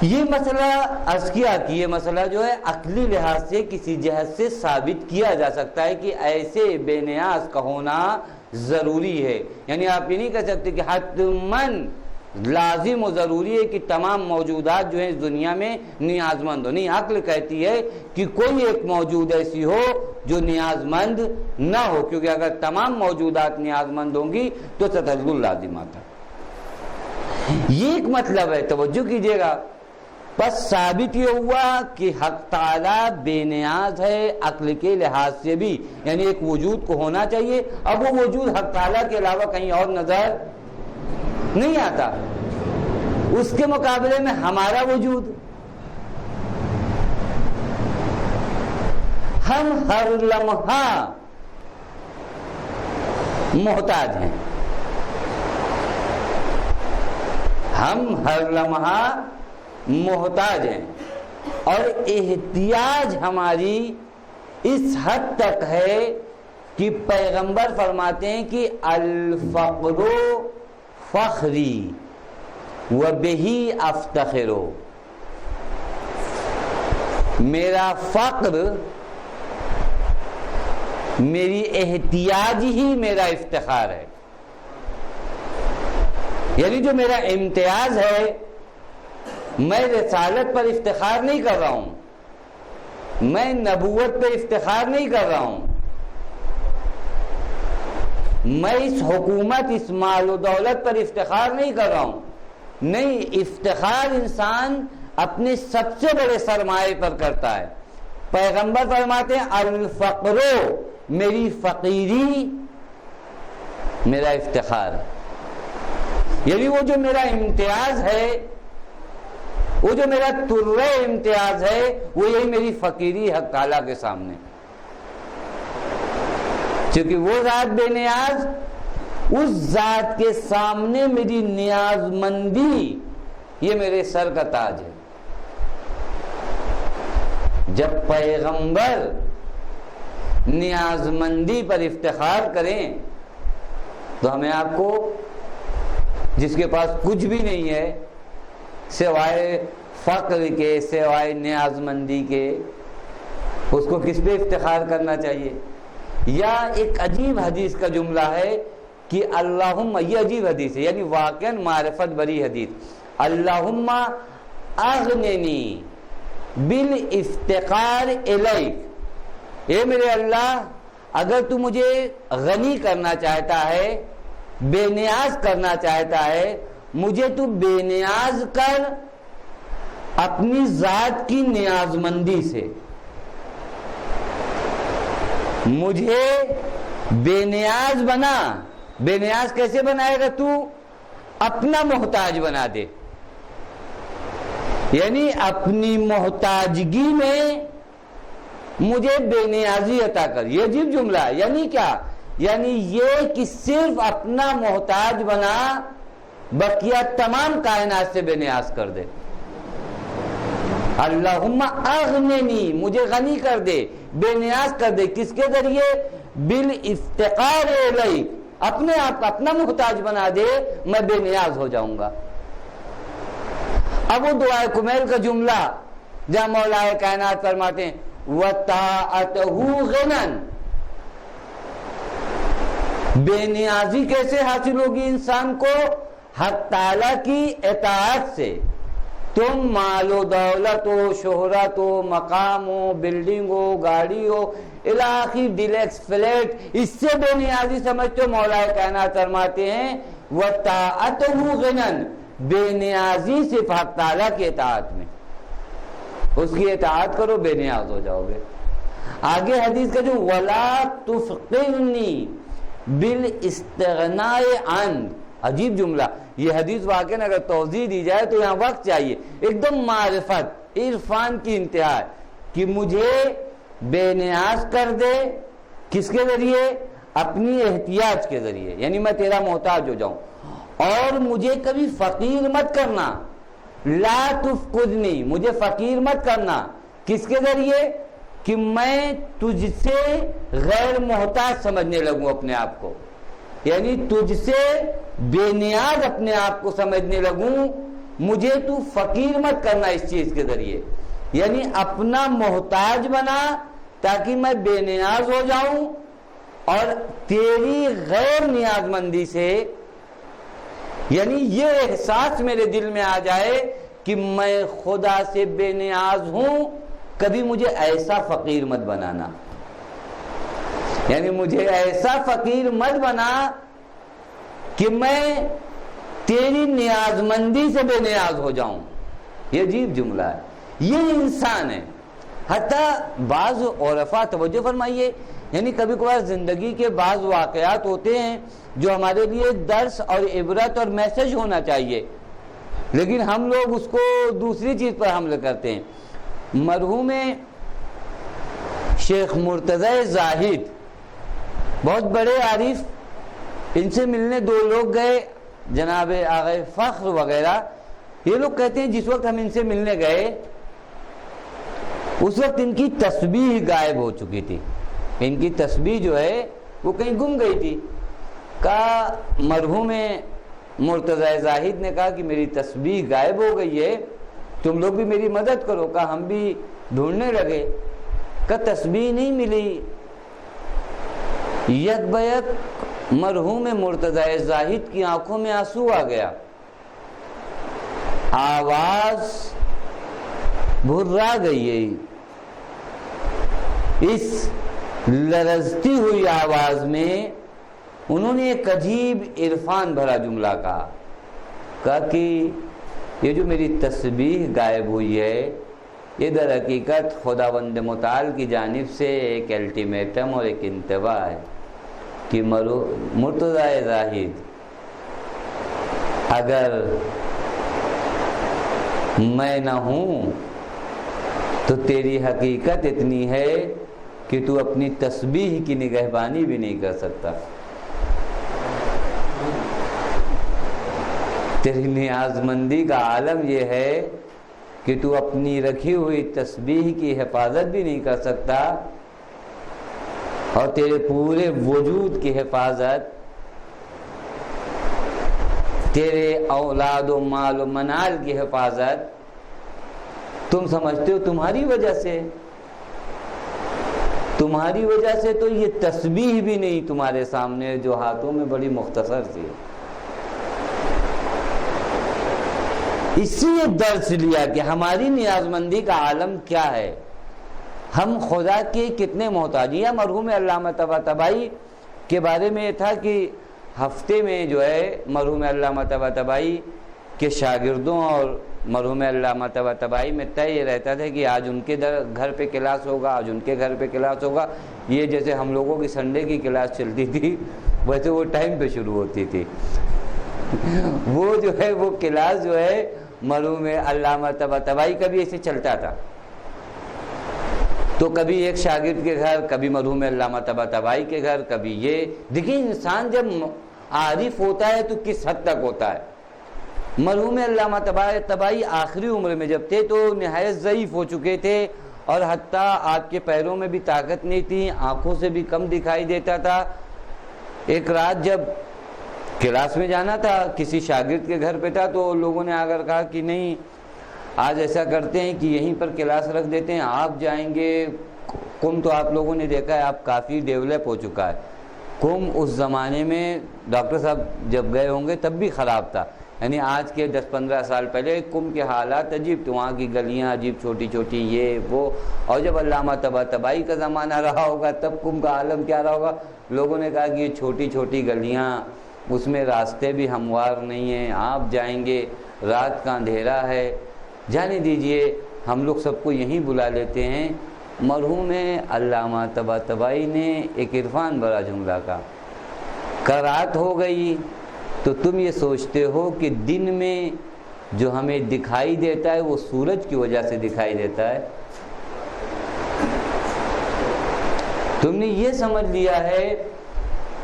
Speaker 2: یہ مسئلہ عرض کیا کہ یہ مسئلہ جو ہے عقلی لحاظ سے کسی جہت سے ثابت کیا جا سکتا ہے کہ ایسے بے نیاز کا ہونا ضروری ہے، یعنی آپ یہ نہیں کہہ سکتے کہ حتماً لازم و ضروری ہے کہ تمام موجودات جو ہیں اس دنیا میں نیاز مند ہو، نہیں، عقل کہتی ہے کہ کوئی ایک موجود ایسی ہو جو نیاز مند نہ ہو، کیونکہ اگر تمام موجودات نیاز مند ہوں گی تو تسلسل لازم آتا۔ یہ ایک مطلب ہے، توجہ کیجیے گا۔ پس ثابت یہ ہوا کہ حق تعالیٰ بے نیاز ہے عقل کے لحاظ سے بھی، یعنی ایک وجود کو ہونا چاہیے، اب وہ وجود حق تعالیٰ کے علاوہ کہیں اور نظر نہیں آتا۔ اس کے مقابلے میں ہمارا وجود، ہم ہر لمحہ محتاج ہیں، ہم ہر لمحہ محتاج ہیں، اور احتیاج ہماری اس حد تک ہے کہ پیغمبر فرماتے ہیں کہ الفقر فخری وبہی افتخر، میرا فقر، میری احتیاج ہی میرا افتخار ہے، یعنی جو میرا امتیاز ہے، میں رسالت پر افتخار نہیں کر رہا ہوں، میں نبوت پر افتخار نہیں کر رہا ہوں، میں اس حکومت، اس مال و دولت پر افتخار نہیں کر رہا ہوں، نہیں، افتخار انسان اپنے سب سے بڑے سرمایے پر کرتا ہے۔ پیغمبر فرماتے ہیں الفقر، میری فقیری میرا افتخار ہے، یعنی وہ جو میرا امتیاز ہے، وہ جو میرا ترہ امتیاز ہے، وہ یہی میری فقیری حق تعالیٰ کے سامنے، چونکہ وہ ذات بے نیاز، اس ذات کے سامنے میری نیاز مندی یہ میرے سر کا تاج ہے۔ جب پیغمبر نیاز مندی پر افتخار کریں تو ہمیں آپ کو، جس کے پاس کچھ بھی نہیں ہے سوائے فقر کے، سوائے نیاز مندی کے، اس کو کس پہ افتخار کرنا چاہیے؟ یا ایک عجیب حدیث کا جملہ ہے کہ اللہم، یہ عجیب حدیث ہے، یعنی واقعاً معرفت بری حدیث، اللہم اغننی بالافتقار الیک، اے میرے اللہ، اگر تو مجھے غنی کرنا چاہتا ہے، بے نیاز کرنا چاہتا ہے، مجھے تو بے نیاز کر اپنی ذات کی نیاز مندی سے، مجھے بے نیاز بنا۔ بے نیاز کیسے بنائے گا تو؟ اپنا محتاج بنا دے، یعنی اپنی محتاجگی میں مجھے بے نیازی عطا کر۔ یہ عجیب جملہ ہے، یعنی کیا؟ یعنی یہ کہ صرف اپنا محتاج بنا، بقیہ تمام کائنات سے بے نیاز کر دے۔ اللہم اغننی، مجھے غنی کر دے، بے نیاز کر دے، کس کے ذریعے؟ بالافتقار الیک، اپنے آپ کا اپنا محتاج بنا دے، میں بے نیاز ہو جاؤں گا۔ اب وہ دعائے کمیل کا جملہ جہاں مولا کائنات فرماتے ہیں وَطَاعَتَهُ غِنًا، بے نیازی کیسے حاصل ہوگی انسان کو؟ حق تعالیٰ کی اطاعت سے۔ تم مال و دولت ہو، شہرت ہو، مقام ہو، بلڈنگ ہو، گاڑی ہو، علاقی ڈیلکس فلیٹ، اس سے بے نیازی سمجھتے ہو؟ مولا کائنات فرماتے ہیں وَطَاعَتَهُ غِنًا، بے نیازی صرف حق تعالیٰ کی اطاعت میں، اس کی اطاعت کرو، بے نیاز ہو جاؤ گے۔ آگے حدیث کا جو ولا تفقرنی بالاستغناء عن، عجیب جملہ، یہ حدیث واقعا اگر توضیح دی جائے تو یہاں وقت چاہیے، ایک دم معرفت عرفان کی انتہا ہے کہ مجھے بے نیاز کر دے، کس کے ذریعے؟ اپنی احتیاج کے ذریعے، یعنی میں تیرا محتاج ہو جاؤں، اور مجھے کبھی فقیر مت کرنا، لا تفقدنی، مجھے فقیر مت کرنا، کس کے ذریعے؟ کہ میں تجھ سے غیر محتاج سمجھنے لگوں اپنے آپ کو، یعنی تجھ سے بے نیاز اپنے آپ کو سمجھنے لگوں، مجھے تو فقیر مت کرنا اس چیز کے ذریعے، یعنی اپنا محتاج بنا تاکہ میں بے نیاز ہو جاؤں، اور تیری غیر نیاز مندی سے، یعنی یہ احساس میرے دل میں آ جائے کہ میں خدا سے بے نیاز ہوں، کبھی مجھے ایسا فقیر مت بنانا، یعنی مجھے ایسا فقیر مت بنا کہ میں تیری نیاز مندی سے بے نیاز ہو جاؤں۔ یہ عجیب جملہ ہے، یہ انسان ہے۔ حتیٰ بعض عرفاء، توجہ فرمائیے، یعنی کبھی کبھار زندگی کے بعض واقعات ہوتے ہیں جو ہمارے لیے درس اور عبرت اور میسج ہونا چاہیے، لیکن ہم لوگ اس کو دوسری چیز پر حمل کرتے ہیں۔ مرحوم شیخ مرتضی زاہد بہت بڑے عارف، ان سے ملنے دو لوگ گئے، جناب آغا فخر وغیرہ، یہ لوگ کہتے ہیں جس وقت ہم ان سے ملنے گئے اس وقت ان کی تسبیح غائب ہو چکی تھی، ان کی تسبیح جو ہے وہ کہیں گم گئی تھی۔ کہا مرحوم مرتضی زاہد نے کہا کہ میری تسبیح غائب ہو گئی ہے، تم لوگ بھی میری مدد کرو۔ کہا ہم بھی ڈھونڈنے لگے، کہا تسبیح نہیں ملی۔ یک بیک مرحوم مرتضی زاہد کی آنکھوں میں آنسو آ گیا، آواز بھرا گئی ہے، اس لرزتی ہوئی آواز میں انہوں نے ایک عجیب عرفان بھرا جملہ کہا کہ یہ جو میری تسبیح غائب ہوئی ہے یہ در حقیقت خداوند متعال کی جانب سے ایک الٹیمیٹم اور ایک انتباہ ہے کہ مرتضی زاہد اگر میں نہ ہوں تو تیری حقیقت اتنی ہے کہ تو اپنی تسبیح کی نگہبانی بھی نہیں کر سکتا، تیری نیاز مندی کا عالم یہ ہے کہ تو اپنی رکھی ہوئی تسبیح کی حفاظت بھی نہیں کر سکتا، اور تیرے پورے وجود کی حفاظت، تیرے اولاد و مال و منال کی حفاظت تم سمجھتے ہو تمہاری وجہ سے، تمہاری وجہ سے تو یہ تسبیح بھی نہیں تمہارے سامنے جو ہاتھوں میں بڑی مختصر سی۔ اسی لیے درس لیا کہ ہماری نیاز مندی کا عالم کیا ہے، ہم خدا کے کتنے محتاج ہیں۔ مرحوم علامہ طباطبائی کے بارے میں یہ تھا کہ ہفتے میں جو ہے مرحوم علامہ طباطبائی کے شاگردوں اور مرحوم علامہ طباطبائی میں طے یہ رہتا تھا کہ آج ان کے گھر پہ کلاس ہوگا، آج ان کے گھر پہ کلاس ہوگا۔ یہ جیسے ہم لوگوں کی سنڈے کی کلاس چلتی تھی ویسے وہ ٹائم پہ شروع ہوتی تھی، وہ جو ہے وہ کلاس جو ہے مرحوم علامہ طباطبائی کا بھی ایسے چلتا تھا۔ تو کبھی ایک شاگرد کے گھر، کبھی مرحوم علامہ طباطبائی کے گھر، کبھی یہ۔ دیکھیں انسان جب عارف ہوتا ہے تو کس حد تک ہوتا ہے۔ مرحوم علامہ طباطبائی آخری عمر میں جب تھے تو نہایت ضعیف ہو چکے تھے، اور حتیٰ آپ کے پیروں میں بھی طاقت نہیں تھی، آنکھوں سے بھی کم دکھائی دیتا تھا۔ ایک رات جب کلاس میں جانا تھا، کسی شاگرد کے گھر پہ تھا، تو لوگوں نے آ کر کہا کہ نہیں آج ایسا کرتے ہیں کہ یہیں پر کلاس رکھ دیتے ہیں، آپ جائیں گے۔ قم تو آپ لوگوں نے دیکھا ہے آپ کافی ڈیولپ ہو چکا ہے۔ قم اس زمانے میں ڈاکٹر صاحب جب گئے ہوں گے تب بھی خراب تھا، یعنی آج کے 10-15 سال پہلے قم کے حالات عجیب تھے، وہاں کی گلیاں عجیب چھوٹی چھوٹی یہ وہ۔ اور جب علامہ طباطبائی کا زمانہ رہا ہوگا تب قم کا عالم کیا رہا ہوگا۔ لوگوں نے کہا کہ یہ چھوٹی چھوٹی گلیاں، اس میں راستے بھی ہموار نہیں ہیں، آپ جائیں گے، رات کا اندھیرا ہے، جانے دیجئے، ہم لوگ سب کو یہیں بلا لیتے ہیں۔ مرحوم علامہ طباطبائی نے ایک عرفان بڑا جملہ کہا، رات ہو گئی تو تم یہ سوچتے ہو کہ دن میں جو ہمیں دکھائی دیتا ہے وہ سورج کی وجہ سے دکھائی دیتا ہے، تم نے یہ سمجھ لیا ہے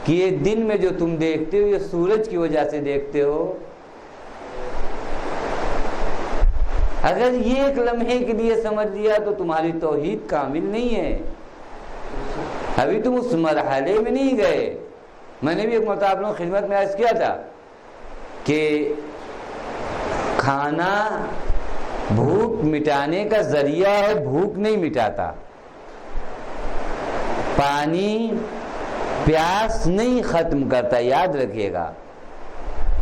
Speaker 2: کہ یہ دن میں جو تم دیکھتے ہو یہ سورج کی وجہ سے دیکھتے ہو۔ اگر یہ ایک لمحے کے لیے سمجھ لیا تو تمہاری توحید کامل نہیں ہے، ابھی تم اس مرحلے میں نہیں گئے۔ میں نے بھی ایک مرتبہ خدمت میں عرض کیا تھا کہ کھانا بھوک مٹانے کا ذریعہ ہے، بھوک نہیں مٹاتا۔ پانی پیاس نہیں ختم کرتا، یاد رکھیے گا،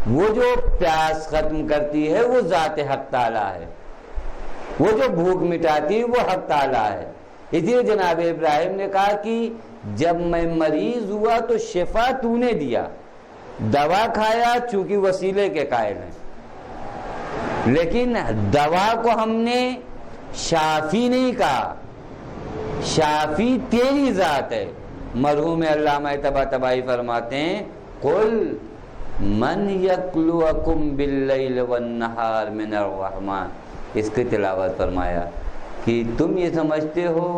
Speaker 2: وہ جو پیاس ختم کرتی ہے وہ ذات حق تعالی ہے، وہ جو بھوک مٹاتی ہے وہ حق تعالی ہے۔ اسی لیے جناب ابراہیم نے کہا کہ جب میں مریض ہوا تو شفا تو نے دیا، دوا کھایا چونکہ وسیلے کے قائل ہیں، لیکن دوا کو ہم نے شافی نہیں کہا، شافی تیری ذات ہے۔ مرحوم علامہ طباطبائی فرماتے ہیں قل من یکلؤکم باللیل والنہار من الرحمن، اس کی تلاوت فرمایا کہ تم یہ سمجھتے ہو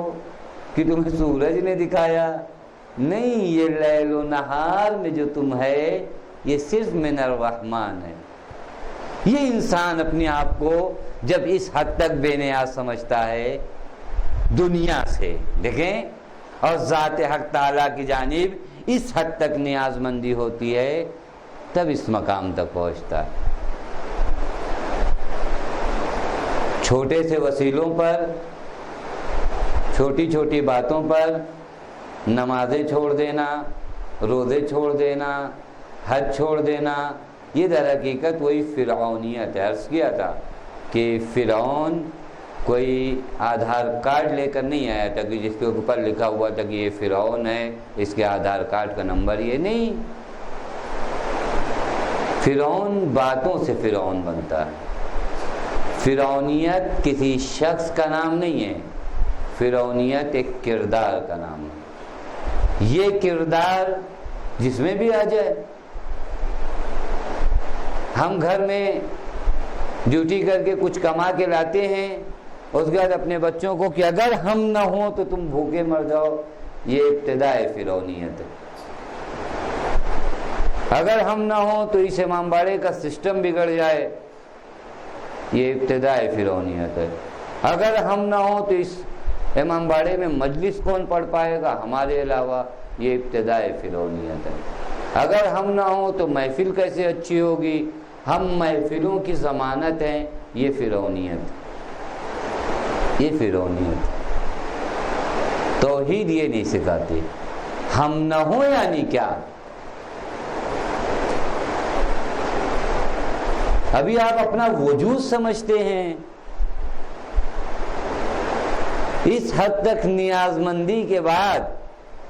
Speaker 2: کہ تمہیں سورج نے دکھایا، نہیں، یہ لیل و نہار میں جو تم ہے یہ صرف من الرحمن ہے۔ یہ انسان اپنے آپ کو جب اس حد تک بے نیاز سمجھتا ہے دنیا سے، دیکھیں، اور ذات حق تعالیٰ کی جانب اس حد تک نیاز مندی ہوتی ہے، تب اس مقام تک پہنچتا ہے۔ چھوٹے سے وسیلوں پر، چھوٹی چھوٹی باتوں پر نمازیں چھوڑ دینا، روزے چھوڑ دینا، حج چھوڑ دینا، یہ در حقیقت وہی فرعونیت ہے۔ عرض کیا تھا کہ فرعون کوئی آدھار کارڈ لے کر نہیں آیا تھا کہ جس کے اوپر لکھا ہوا تھا کہ یہ فرعون ہے، اس کے آدھار کارڈ کا نمبر یہ نہیں۔ فرعون باتوں سے فرعون بنتا ہے۔ فرعونیت کسی شخص کا نام نہیں ہے، فرعونیت ایک کردار کا نام ہے۔ یہ کردار جس میں بھی آ جائے، ہم گھر میں ڈیوٹی کر کے کچھ کما کے لاتے ہیں، اس کے بعد اپنے بچوں کو کہ اگر ہم نہ ہوں تو تم بھوکے مر جاؤ، یہ ابتداء فرعونیت ہے۔ اگر ہم نہ ہوں تو اس امام باڑے کا سسٹم بگڑ جائے، یہ ابتداء فرعونیت ہے۔ اگر ہم نہ ہوں تو اس امام باڑے میں مجلس کون پڑھ پائے گا ہمارے علاوہ، یہ ابتداء فرعونیت ہے۔ اگر ہم نہ ہوں تو محفل کیسے اچھی ہوگی، ہم محفلوں کی ضمانت ہیں، یہ فرعونیت، یہ فرعونیت۔ توحید یہ نہیں سکھاتی۔ ہم نہ ہوں یعنی کیا؟ ابھی آپ اپنا وجود سمجھتے ہیں، اس حد تک نیاز مندی کے بعد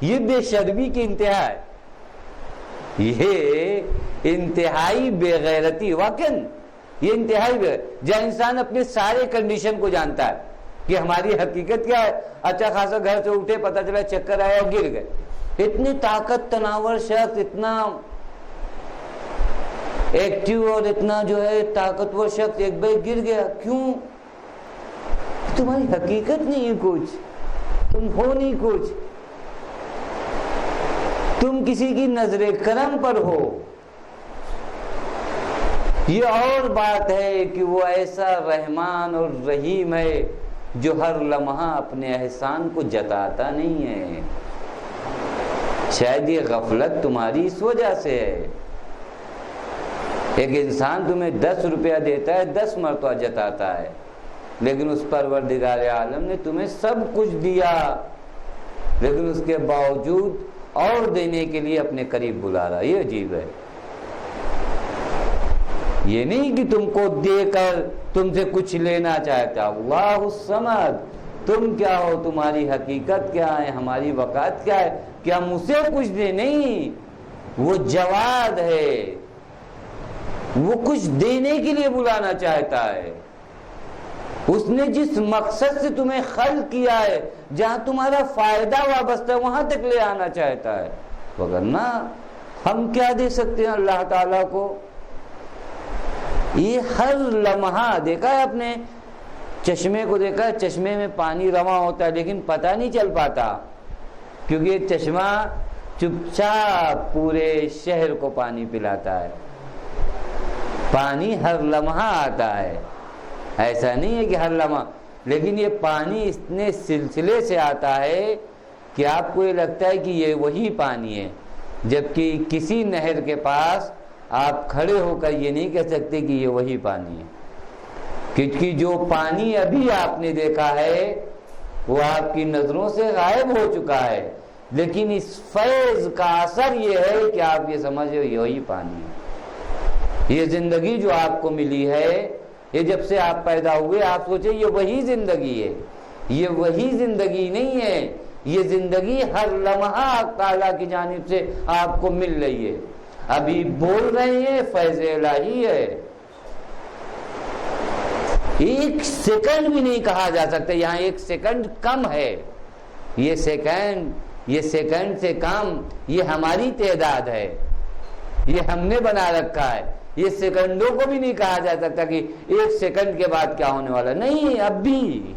Speaker 2: یہ بے شرمی کی انتہا ہے، یہ انتہائی بے غیرتی، واقعاً یہ انتہائی بے، جہاں انسان اپنے سارے کنڈیشن کو جانتا ہے کہ ہماری حقیقت کیا ہے، اچھا خاصا گھر سے اٹھے، پتہ چلا چکر آیا اور گر گئے، اتنی طاقت تناور شخص، اتنا ایکٹیو اور اتنا جو ہے طاقتور شخص ایک بار گر گیا، کیوں؟ تمہاری حقیقت نہیں ہے کچھ، تم ہو نہیں کچھ، تم کسی کی نظر کرم پر ہو۔ یہ اور بات ہے کہ وہ ایسا رحمان اور رحیم ہے جو ہر لمحہ اپنے احسان کو جتاتا نہیں ہے۔ شاید یہ غفلت تمہاری اس وجہ سے ہے۔ ایک انسان تمہیں 10 روپیہ دیتا ہے، 10 مرتبہ جتاتا ہے، لیکن اس پروردگار عالم نے تمہیں سب کچھ دیا، لیکن اس کے باوجود اور دینے کے لیے اپنے قریب بلا رہا۔ یہ عجیب ہے۔ یہ نہیں کہ تم کو دے کر تم سے کچھ لینا چاہتا۔ اللہ الصمد، تم کیا ہو، تمہاری حقیقت کیا ہے، ہماری وقت کیا ہے کہ ہم اسے کچھ دے؟ نہیں، وہ جواد ہے، وہ کچھ دینے کے لیے بلانا چاہتا ہے۔ اس نے جس مقصد سے تمہیں خلق کیا ہے، جہاں تمہارا فائدہ وابستہ ہے، وہاں تک لے آنا چاہتا ہے، وگرنہ ہم کیا دے سکتے ہیں اللہ تعالیٰ کو؟ یہ ہر لمحہ دیکھا ہے، اپنے چشمے کو دیکھا ہے، چشمے میں پانی رواں ہوتا ہے لیکن پتہ نہیں چل پاتا، کیونکہ یہ چشمہ چپ چاپ پورے شہر کو پانی پلاتا ہے۔ پانی ہر لمحہ آتا ہے، ایسا نہیں ہے کہ ہر لمحہ، لیکن یہ پانی اتنے سلسلے سے آتا ہے کہ آپ کو یہ لگتا ہے کہ یہ وہی پانی ہے، جبکہ کسی نہر کے پاس آپ کھڑے ہو کر یہ نہیں کہہ سکتے کہ یہ وہی پانی ہے، کیونکہ جو پانی ابھی آپ نے دیکھا ہے وہ آپ کی نظروں سے غائب ہو چکا ہے، لیکن اس فیض کا اثر یہ ہے کہ آپ یہ سمجھ رہے ہو یہ وہی پانی ہے۔ یہ زندگی جو آپ کو ملی ہے، یہ جب سے آپ پیدا ہوئے آپ سوچیں یہ وہی زندگی ہے، یہ وہی زندگی نہیں ہے، یہ زندگی ہر لمحہ حق تعالیٰ کی جانب سے آپ کو مل رہی ہے۔ ابھی بول رہے ہیں فیض الہی ہے، ایک سیکنڈ بھی نہیں کہا جا سکتا، یہاں ایک سیکنڈ کم ہے، یہ سیکنڈ سے کم یہ ہماری تعداد ہے، یہ ہم نے بنا رکھا ہے، یہ سیکنڈوں کو بھی نہیں کہا جا سکتا کہ ایک سیکنڈ کے بعد کیا ہونے والا، نہیں، اب بھی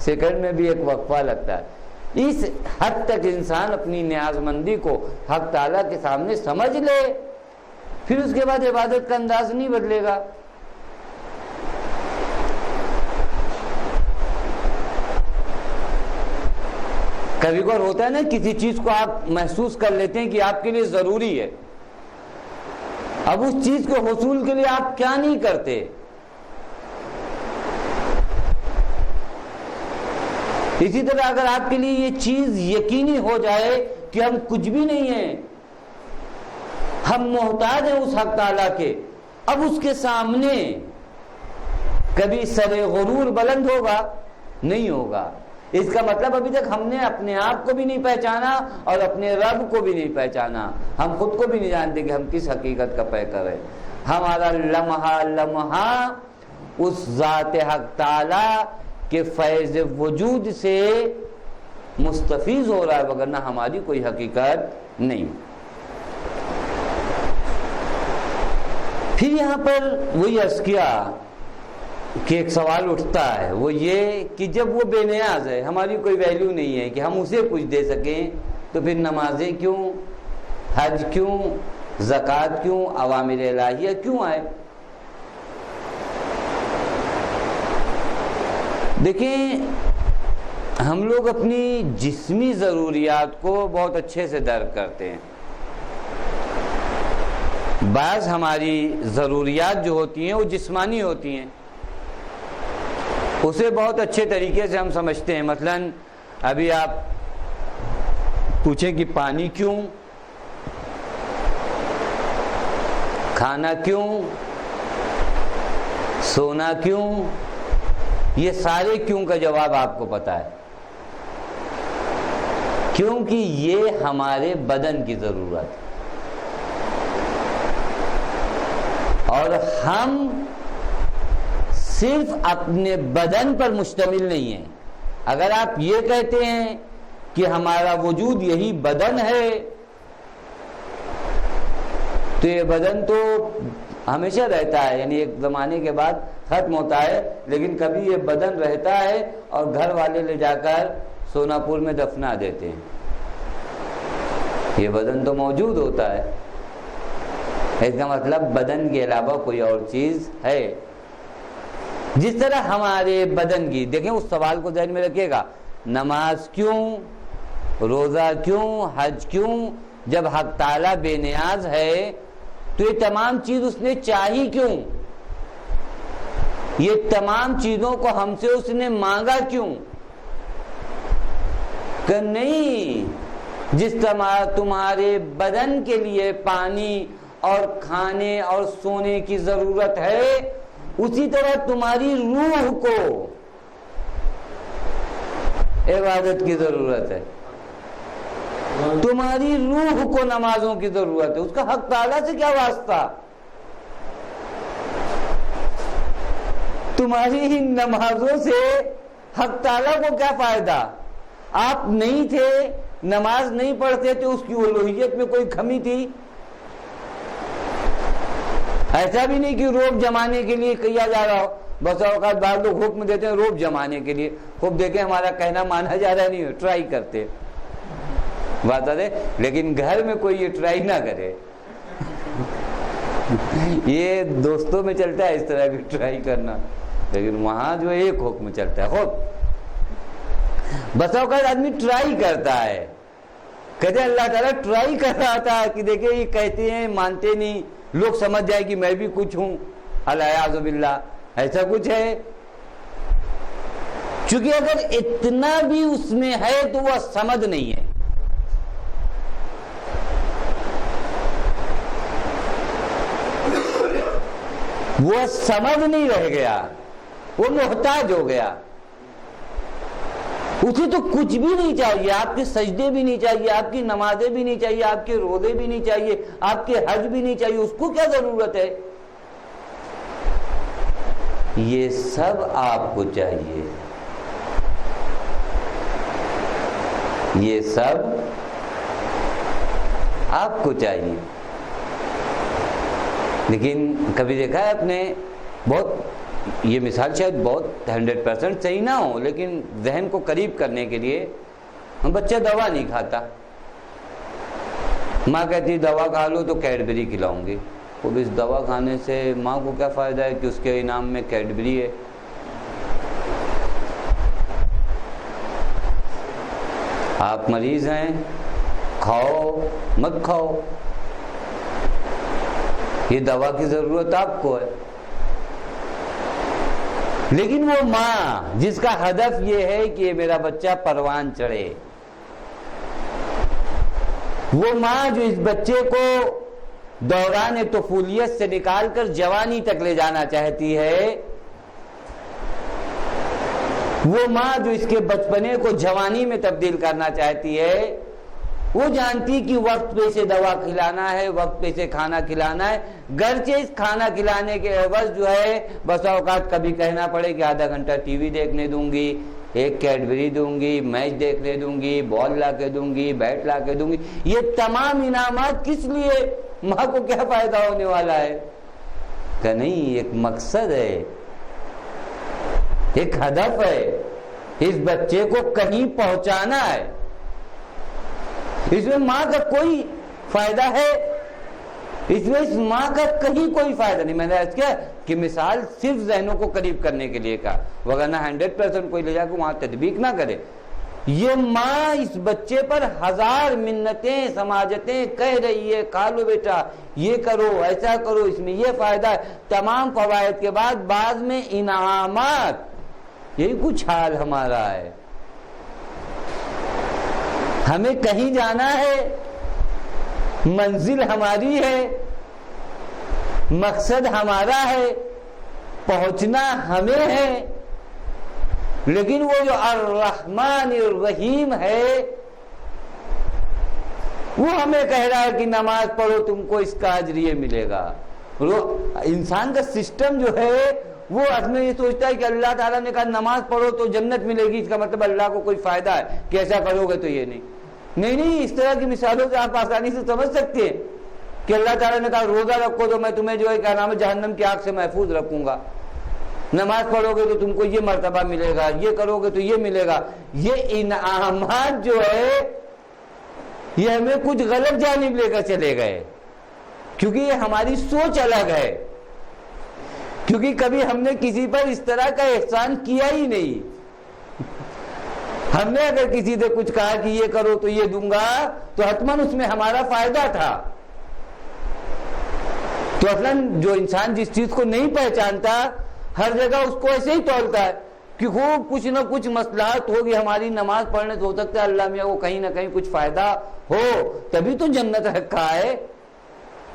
Speaker 2: سیکنڈ میں بھی ایک وقفہ لگتا ہے۔ اس حد تک انسان اپنی نیاز مندی کو حق تعالیٰ کے سامنے سمجھ لے، پھر اس کے بعد عبادت کا انداز نہیں بدلے گا۔ کبھی کبھار ہوتا ہے نا، کسی چیز کو آپ محسوس کر لیتے ہیں کہ آپ کے لیے ضروری ہے، اب اس چیز کو حصول کے لیے آپ کیا نہیں کرتے۔ اسی طرح اگر آپ کے لیے یہ چیز یقینی ہو جائے کہ ہم کچھ بھی نہیں ہیں، ہم محتاج ہیں اس حق تعالیٰ کے، اب اس کے سامنے کبھی سر غرور بلند ہوگا؟ نہیں ہوگا۔ اس کا مطلب ابھی تک ہم نے اپنے آپ کو بھی نہیں پہچانا اور اپنے رب کو بھی نہیں پہچانا، ہم خود کو بھی نہیں جانتے کہ ہم کس حقیقت کا پیکر ہیں۔ ہمارا لمحہ لمحہ اس ذات حق تعالیٰ کہ فیض وجود سے مستفیض ہو رہا ہے، وگرنہ ہماری کوئی حقیقت نہیں۔ پھر یہاں پر وہی عرض کیا کہ ایک سوال اٹھتا ہے، وہ یہ کہ جب وہ بے نیاز ہے، ہماری کوئی ویلیو نہیں ہے کہ ہم اسے کچھ دے سکیں، تو پھر نمازیں کیوں، حج کیوں، زکوٰۃ کیوں، اوامر الہیہ کیوں آئے؟ دیکھیں، ہم لوگ اپنی جسمی ضروریات کو بہت اچھے سے درک کرتے ہیں، بعض ہماری ضروریات جو ہوتی ہیں وہ جسمانی ہوتی ہیں، اسے بہت اچھے طریقے سے ہم سمجھتے ہیں۔ مثلا ابھی آپ پوچھیں کہ پانی کیوں، کھانا کیوں، سونا کیوں، یہ سارے کیوں کا جواب آپ کو پتا ہے، کیونکہ یہ ہمارے بدن کی ضرورت ہے، اور ہم صرف اپنے بدن پر مشتمل نہیں ہیں۔ اگر آپ یہ کہتے ہیں کہ ہمارا وجود یہی بدن ہے، تو یہ بدن تو ہمیشہ رہتا ہے، یعنی ایک زمانے کے بعد ختم ہوتا ہے، لیکن کبھی یہ بدن رہتا ہے اور گھر والے لے جا کر سونا پور میں دفنا دیتے ہیں، یہ بدن تو موجود ہوتا ہے۔ اس کا مطلب بدن کے علاوہ کوئی اور چیز ہے۔ جس طرح ہمارے بدن کی، دیکھیں اس سوال کو ذہن میں رکھیے گا، نماز کیوں، روزہ کیوں، حج کیوں؟ جب حق تعالیٰ بے نیاز ہے تو یہ تمام چیز اس نے چاہی کیوں؟ یہ تمام چیزوں کو ہم سے اس نے مانگا کیوں؟ کہ نہیں، جس طرح تمہارے بدن کے لیے پانی اور کھانے اور سونے کی ضرورت ہے، اسی طرح تمہاری روح کو عبادت کی ضرورت ہے، تمہاری روح کو نمازوں کی ضرورت ہے۔ اس کا حق تعالیٰ سے کیا واسطہ؟ تمہاری ہی نمازوں سے حق تعالیٰ کو کیا فائدہ؟ آپ نہیں تھے، نماز نہیں پڑھتے تھے، اس کی الوہیت میں کوئی کمی تھی؟ ایسا بھی نہیں کہ روب جمانے کے لیے کیا جا رہا ہو. بس اوقات بعض لوگ حکم دیتے ہیں روب جمانے کے لیے، خوب دیکھیں ہمارا کہنا مانا جا رہا نہیں ہے، ٹرائی کرتے بات ہے. لیکن گھر میں کوئی یہ ٹرائی نہ کرے. یہ دوستوں میں چلتا ہے اس طرح کی ٹرائی کرنا، لیکن وہاں جو ایک حکم چلتا ہے. خوب بس اوقات آدمی ٹرائی کرتا ہے، کہتے ہیں اللہ تعالیٰ ٹرائی کر رہا تھا کہ دیکھیں یہ کہتے ہیں مانتے نہیں، لوگ سمجھ جائے کہ میں بھی کچھ ہوں، الیاذ باللہ ایسا کچھ ہے. چونکہ اگر اتنا بھی اس میں ہے تو وہ سمجھ نہیں ہے. وہ سمجھ نہیں رہ گیا، وہ محتاج ہو گیا. اسے تو کچھ بھی نہیں چاہیے، آپ کے سجدے بھی نہیں چاہیے، آپ کی نمازیں بھی نہیں چاہیے، آپ کے روزے بھی نہیں چاہیے، آپ کے حج بھی نہیں چاہیے. اس کو کیا ضرورت ہے؟ یہ سب آپ کو چاہیے، یہ سب آپ کو چاہیے. لیکن کبھی دیکھا ہے آپ نے، بہت یہ مثال شاید بہت 100% صحیح نہ ہو، لیکن ذہن کو قریب کرنے کے لیے، ہم بچہ دوا نہیں کھاتا، ماں کہتی دوا کھا لو تو کیڈبری کھلاؤں گی. اب اس دوا کھانے سے ماں کو کیا فائدہ ہے کہ اس کے انعام میں کیڈبری ہے. آپ مریض ہیں، کھاؤ مت کھاؤ، یہ دوا کی ضرورت آپ کو ہے. لیکن وہ ماں جس کا ہدف یہ ہے کہ میرا بچہ پروان چڑھے، وہ ماں جو اس بچے کو دوران طفولیت سے نکال کر جوانی تک لے جانا چاہتی ہے، وہ ماں جو اس کے بچپنے کو جوانی میں تبدیل کرنا چاہتی ہے، وہ جانتی کہ وقت پہ اسے دوا کھلانا ہے، وقت پہ اسے کھانا کھلانا ہے. گرچہ اس کھانا کھلانے کے عوض جو ہے بس اوقات کبھی کہنا پڑے کہ آدھا گھنٹہ ٹی وی دیکھنے دوں گی، ایک کیڈبری دوں گی، میچ دیکھنے دوں گی، بال لا کے دوں گی، بیٹ لا کے دوں گی. یہ تمام انعامات کس لیے؟ ماں کو کیا فائدہ ہونے والا ہے؟ کہ نہیں، ایک مقصد ہے، ایک ہدف ہے، اس بچے کو کہیں پہنچانا ہے. اس میں ماں کا کوئی فائدہ ہے؟ اس میں اس ماں کا کہیں کوئی فائدہ نہیں. میں نے عرض کیا کہ مثال صرف ذہنوں کو قریب کرنے کے لیے کہا، وگرنہ 100% کوئی لے جا کے وہاں تطبیق نہ کرے. یہ ماں اس بچے پر ہزار منتیں سماجتیں کہہ رہی ہے، کھا لو بیٹا، یہ کرو، ایسا کرو، اس میں یہ فائدہ ہے. تمام فوائد کے بعد بعد میں انعامات. یہی کچھ حال ہمارا ہے. ہمیں کہیں جانا ہے، منزل ہماری ہے، مقصد ہمارا ہے، پہنچنا ہمیں ہے، لیکن وہ جو الرحمن الرحیم ہے وہ ہمیں کہہ رہا ہے کہ نماز پڑھو تم کو اس کا اجر یہ ملے گا. انسان کا سسٹم جو ہے وہ اصل میں یہ سوچتا ہے کہ اللہ تعالیٰ نے کہا نماز پڑھو تو جنت ملے گی، اس کا مطلب اللہ کو کوئی فائدہ ہے کہ ایسا کرو گے تو یہ نہیں. اس طرح کی مثالوں سے آپ آسانی سے سمجھ سکتے ہیں کہ اللہ تعالیٰ نے کہا روزہ رکھو تو میں تمہیں جو ہے کیا نام ہے جہنم کی آگ سے محفوظ رکھوں گا، نماز پڑھو گے تو تم کو یہ مرتبہ ملے گا، یہ کرو گے تو یہ ملے گا. یہ انعامات جو ہے یہ ہمیں کچھ غلط جانب لے کر چلے گئے، کیونکہ یہ ہماری سوچ الگ ہے، کیونکہ کبھی ہم نے کسی پر اس طرح کا احسان کیا ہی نہیں. ہم نے اگر کسی سے کچھ کہا کہ یہ کرو تو یہ دوں گا تو حتماً اس میں ہمارا فائدہ تھا. تو اصلاً جو انسان جس چیز کو نہیں پہچانتا ہر جگہ اس کو ایسے ہی تولتا ہے کہ خوب کچھ نہ کچھ مصلحت ہوگی ہماری نماز پڑھنے سے، ہو سکتا ہے اللہ میاں کو کہیں نہ کہیں کچھ فائدہ ہو تبھی تو جنت رکھا ہے.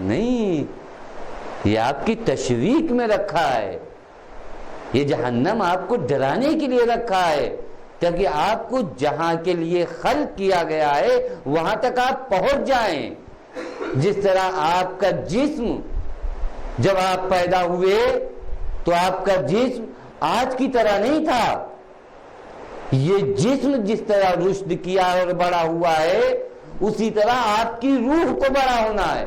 Speaker 2: نہیں، یہ آپ کی تشویق میں رکھا ہے، یہ جہنم آپ کو ڈرانے کے لیے رکھا ہے تاکہ آپ کو جہاں کے لیے خلق کیا گیا ہے وہاں تک آپ پہنچ جائیں. جس طرح آپ کا جسم جب آپ پیدا ہوئے تو آپ کا جسم آج کی طرح نہیں تھا. یہ جسم جس طرح رشد کیا اور بڑا ہوا ہے اسی طرح آپ کی روح کو بڑا ہونا ہے,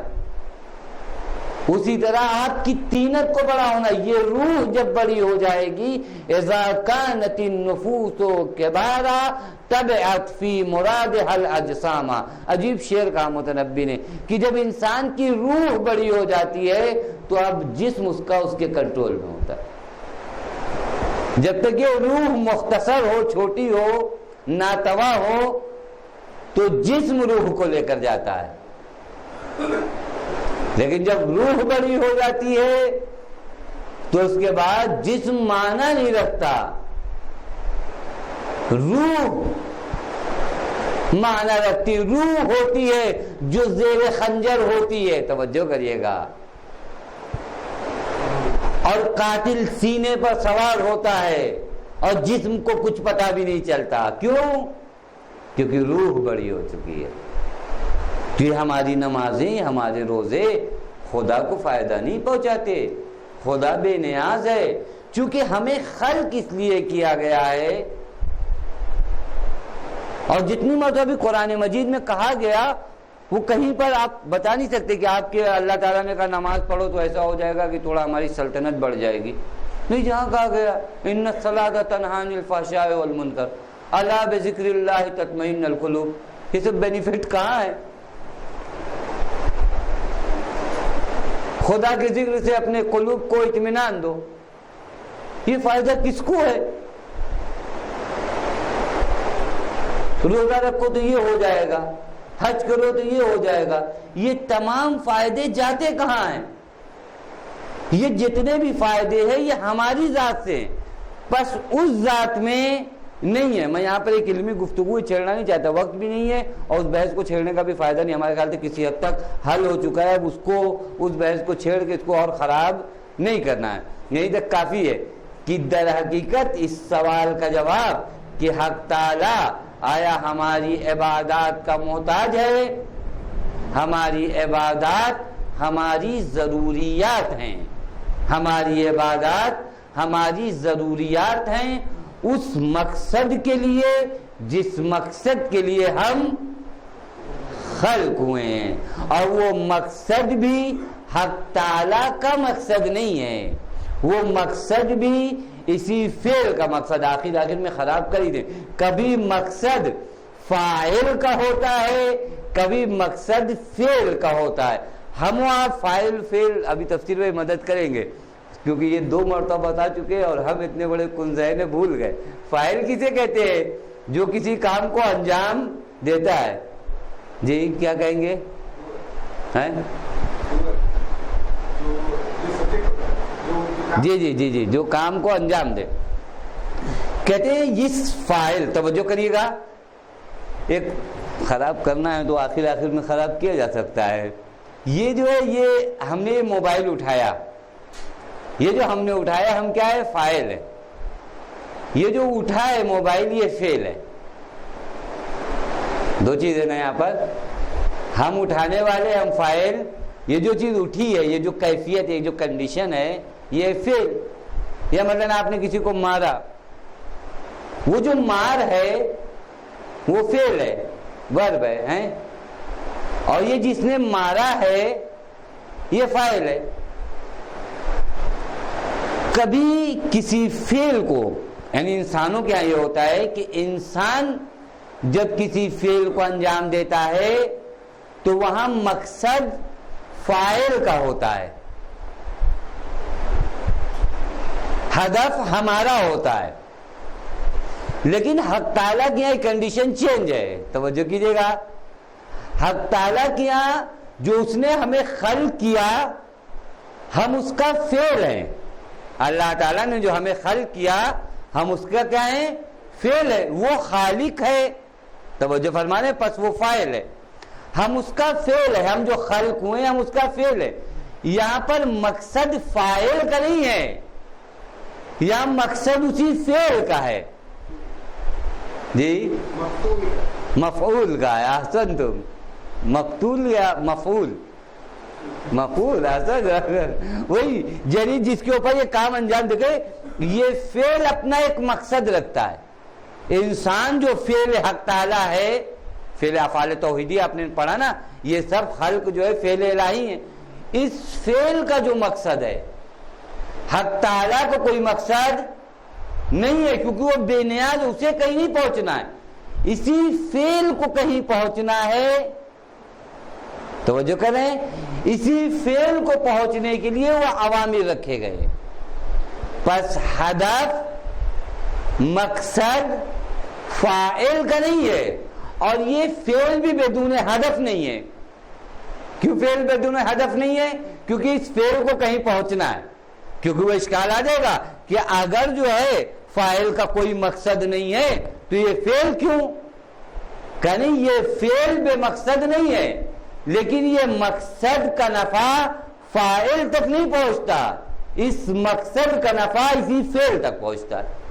Speaker 2: اسی طرح آپ کی طینت کو بڑا ہونا ہے. یہ روح جب بڑی ہو جائے گی, اذا کانت النفوس کبارا تبعت فی مرادها الاجسام. عجیب شعر کہا متنبی نے کہ جب انسان کی روح بڑی ہو جاتی ہے تو اب جسم اس کا اس کے کنٹرول میں ہوتا ہے. جب تک یہ روح مختصر ہو, چھوٹی ہو, ناتوا ہو تو جسم روح کو لے کر جاتا ہے, لیکن جب روح بڑی ہو جاتی ہے تو اس کے بعد جسم معنی نہیں رکھتا, روح معنی رکھتی. روح ہوتی ہے جو زیر خنجر ہوتی ہے, توجہ کریے گا, اور قاتل سینے پر سوار ہوتا ہے اور جسم کو کچھ پتا بھی نہیں چلتا. کیوں؟ کیونکہ روح بڑی ہو چکی ہے. کہ ہماری نمازیں, ہمارے روزے خدا کو فائدہ نہیں پہنچاتے. خدا بے نیاز ہے, چونکہ ہمیں خلق اس لیے کیا گیا ہے. اور جتنی مرتبہ قرآن مجید میں کہا گیا وہ کہیں پر آپ بتا نہیں سکتے کہ آپ کے اللہ تعالیٰ نے کہا نماز پڑھو تو ایسا ہو جائے گا کہ تھوڑا ہماری سلطنت بڑھ جائے گی. نہیں, جہاں کہا گیا ان الصلاۃ تنہی عن الفحشاء والمنکر الا بذکر اللہ تطمئن القلوب, یہ سب بینیفٹ کہاں ہے؟ خدا کے ذکر سے اپنے قلوب کو اطمینان دو. یہ فائدہ کس کو ہے؟ روزہ رکھو تو یہ ہو جائے گا, حج کرو تو یہ ہو جائے گا. یہ تمام فائدے جاتے کہاں ہیں؟ یہ جتنے بھی فائدے ہیں یہ ہماری ذات سے, بس اس ذات میں نہیں ہے. میں یہاں پر ایک علمی گفتگو چھیڑنا نہیں چاہتا, وقت بھی نہیں ہے اور اس بحث کو چھیڑنے کا بھی فائدہ نہیں. ہمارے خیال سے کسی حد تک حل ہو چکا ہے, اب اس بحث کو چھیڑ کے اس کو اور خراب نہیں کرنا ہے. یہیں تک کافی ہے کہ در حقیقت اس سوال کا جواب کہ حق تعالی آیا ہماری عبادات کا محتاج ہے؟ ہماری عبادات ہماری ضروریات ہیں, ہماری عبادات ہماری ضروریات ہیں اس مقصد کے لیے جس مقصد کے لیے ہم خلق ہوئے ہیں. اور وہ مقصد بھی حق تعالی کا مقصد نہیں ہے, وہ مقصد بھی اسی فعل کا مقصد. آخر میں خراب کر ہی دیں, کبھی مقصد فاعل کا ہوتا ہے, کبھی مقصد فعل کا ہوتا ہے. ہم وہاں فاعل فعل ابھی تفسیر میں مدد کریں گے کیونکہ یہ 2 مرتبہ بتا چکے اور ہم اتنے بڑے کنزین بھول گئے. فاعل کسے کہتے ہیں؟ جو کسی کام کو انجام دیتا ہے. جی کیا کہیں گے؟ جی جی جی جی جو کام کو انجام دے کہتے ہیں اس فاعل. توجہ کریے گا, ایک خراب کرنا ہے تو آخر میں خراب کیا جا سکتا ہے. یہ جو ہے یہ ہم نے موبائل اٹھایا, یہ جو ہم نے اٹھایا ہم کیا ہے؟ فاعل ہے. یہ جو اٹھا ہے موبائل یہ فعل ہے. 2 چیزیں نا یہاں پر, ہم اٹھانے والے, ہم فاعل. یہ جو چیز اٹھی ہے, یہ جو کیفیت ہے, جو کنڈیشن ہے, یہ فعل. یا مثلا آپ نے کسی کو مارا, وہ جو مار ہے وہ فعل ہے, ورب ہے, اور یہ جس نے مارا ہے یہ فاعل ہے. کبھی کسی فعل کو, یعنی انسانوں کے یہاں یہ ہوتا ہے کہ انسان جب کسی فعل کو انجام دیتا ہے تو وہاں مقصد فاعل کا ہوتا ہے, ہدف ہمارا ہوتا ہے. لیکن حق تعالیٰ کے یہاں کنڈیشن چینج ہے. توجہ کیجیے گا, حق تعالیٰ کے یہاں جو اس نے ہمیں خلق کیا ہم اس کا فعل ہیں. اللہ تعالیٰ نے جو ہمیں خلق کیا ہم اس کا کیا ہے؟ فعل ہے. وہ خالق ہے, توجہ فرمانے, پس وہ فاعل ہے. ہم اس کا فعل ہے, ہم جو خلق ہوئے ہم اس کا فعل ہے. یہاں پر مقصد فاعل کا نہیں ہے, یہاں مقصد اسی فعل کا ہے. جی مفعول کا ہے. احسن تم, مقتول یا مفعول؟ مفعول. احسن. وہی یعنی جس کے اوپر یہ کام انجام دے گئے یہ فعل اپنا ایک مقصد رکھتا ہے۔ انسان جو فعل حق تعالیٰ ہے، فعل افعال توحیدی آپ نے پڑھا نا، یہ سب خلق جو ہے فعل الہی ہیں۔ اس فعل کا جو مقصد ہے، حق تعالیٰ کو کوئی مقصد نہیں ہے، کیونکہ وہ بے نیاز، اسے کہیں نہیں پہنچنا ہے، اسی فعل کو کہیں پہنچنا ہے۔ توجہ کریں، اسی فعل کو پہنچنے کے لیے وہ عوامر رکھے گئے۔ پس ہدف، مقصد فاعل کا نہیں ہے، اور یہ فعل بھی بدون ہدف نہیں ہے۔ کیوں فعل بدون ہدف نہیں ہے؟ کیونکہ اس فعل کو کہیں پہنچنا ہے، کیونکہ وہ اشکال آ جائے گا کہ اگر جو ہے فاعل کا کوئی مقصد نہیں ہے تو یہ فعل کیوں؟ کہنے یہ فعل بے مقصد نہیں ہے، لیکن یہ مقصد کا نفع فاعل تک نہیں پہنچتا، اس مقصد کا نفع اسی فعل تک پہنچتا ہے۔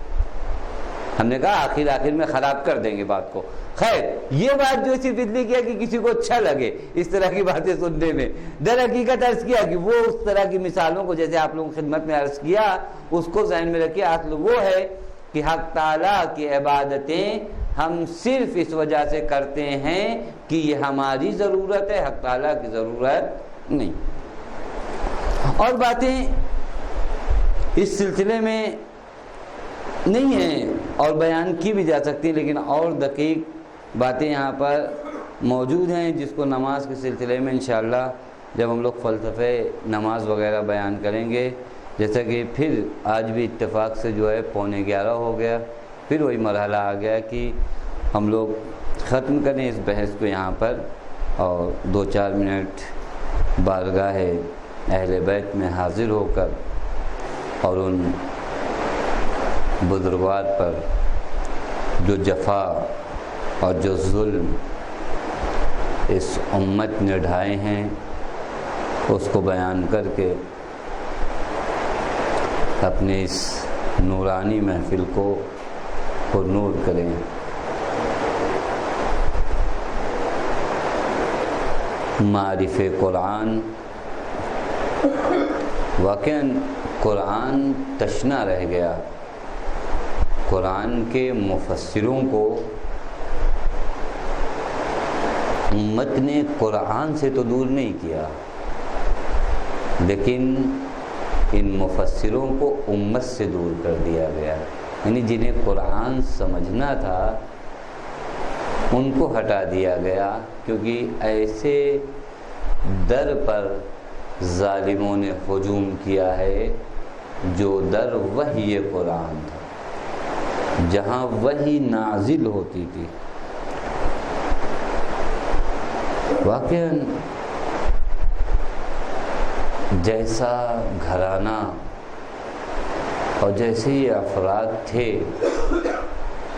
Speaker 2: ہم نے کہا آخر میں خراب کر دیں گے بات کو۔ خیر، یہ بات جو صرف اتنی کیا کہ کسی کو اچھا لگے اس طرح کی باتیں سننے میں، در حقیقت عرض کیا کہ وہ اس طرح کی مثالوں کو جیسے آپ لوگوں کی خدمت میں عرض کیا اس کو ذہن میں رکھیے۔ اصل وہ ہے کہ حق تعالیٰ کی عبادتیں ہم صرف اس وجہ سے کرتے ہیں کہ یہ ہماری ضرورت ہے، حق تعالیٰ کی ضرورت نہیں۔ اور باتیں اس سلسلے میں نہیں ہیں اور بیان کی بھی جا سکتی ہیں، لیکن اور دقیق باتیں یہاں پر موجود ہیں جس کو نماز کے سلسلے میں انشاءاللہ جب ہم لوگ فلسفے نماز وغیرہ بیان کریں گے، جیسا کہ پھر آج بھی اتفاق سے جو ہے 11:15 ہو گیا، پھر وہی مرحلہ آ گیا کہ ہم لوگ ختم کریں اس بحث کو یہاں پر، اور 2-4 منٹ بارگاہ اہل بیت میں حاضر ہو کر اور ان بزرگوار پر جو جفا اور جو ظلم اس امت نے ڈھائے ہیں اس کو بیان کر کے اپنے اس نورانی محفل کو پرنور کریں۔ معرف قرآن، واقعاً قرآن تشنا رہ گیا۔ قرآن کے مفسروں کو امت نے قرآن سے تو دور نہیں کیا، لیکن ان مفسروں کو امت سے دور کر دیا گیا، یعنی جنہیں قرآن سمجھنا تھا ان کو ہٹا دیا گیا، کیونکہ ایسے در پر ظالموں نے ہجوم کیا ہے جو در وحی قرآن تھا، جہاں وحی نازل ہوتی تھی۔ واقعاً جیسا گھرانہ اور جیسے یہ افراد تھے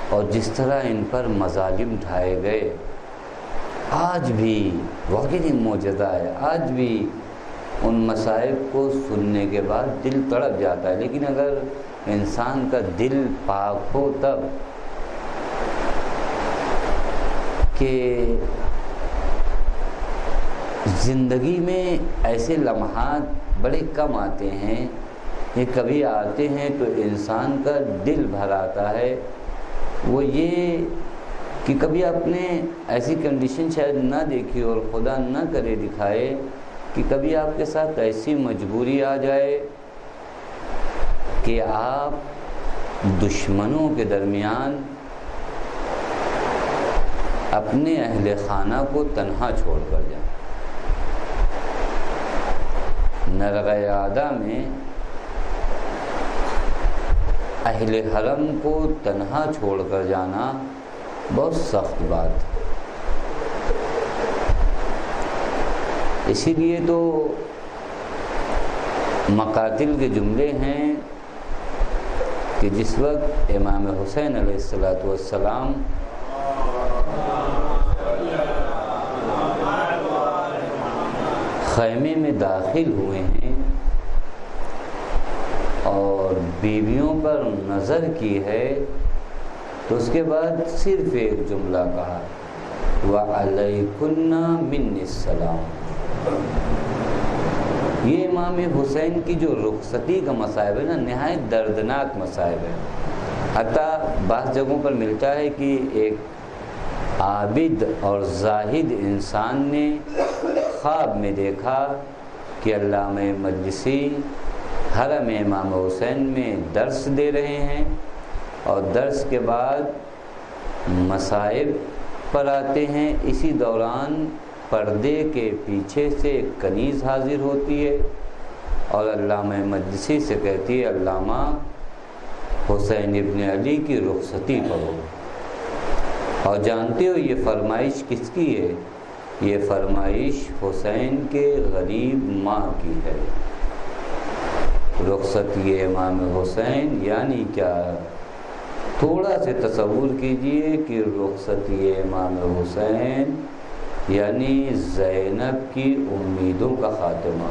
Speaker 2: اور جس طرح ان پر مظالم ڈھائے گئے، آج بھی واقعی معجزہ ہے، آج بھی ان مصائب کو سننے کے بعد دل تڑپ جاتا ہے، لیکن اگر انسان کا دل پاک ہو تب کہ زندگی میں ایسے لمحات بڑے کم آتے ہیں، یہ کبھی آتے ہیں تو انسان کا دل بھر آتا ہے۔ وہ یہ کہ کبھی آپ نے ایسی کنڈیشن شاید نہ دیکھی اور خدا نہ کرے دکھائے کہ کبھی آپ کے ساتھ ایسی مجبوری آ جائے کہ آپ دشمنوں کے درمیان اپنے اہل خانہ کو تنہا چھوڑ کر جائیں۔ نرغہ عادہ میں اہل حرم کو تنہا چھوڑ کر جانا بہت سخت بات ہے، اسی لیے تو مقاتل کے جملے ہیں کہ جس وقت امام حسین علیہ السلام خیمے میں داخل ہوئے ہیں اور بیویوں پر نظر کی ہے تو اس کے بعد صرف ایک جملہ کہا، وَعَلَيْكُنَّ مِنِّ السَّلَامُ، یہ امام حسین کی جو رخصتی کا مصائب ہے نا، نہایت دردناک مصائب ہے۔ حتیٰ بعض جگہوں پر ملتا ہے کہ ایک عابد اور زاہد انسان نے خواب میں دیکھا کہ علامہ مجلسی حرم امام حسین میں درس دے رہے ہیں، اور درس کے بعد مصائب پر آتے ہیں۔ اسی دوران پردے کے پیچھے سے ایک کنیز حاضر ہوتی ہے اور علامہ مجلسی سے کہتی ہے علامہ حسین ابن علی کی رخصتی کرو۔ اور جانتے ہو یہ فرمائش کس کی ہے؟ یہ فرمائش حسین کے غریب ماں کی ہے۔ رخصتی امام حسین یعنی کیا؟ تھوڑا سے تصور کیجئے کہ رخصتی امام حسین یعنی زینب کی امیدوں کا خاتمہ۔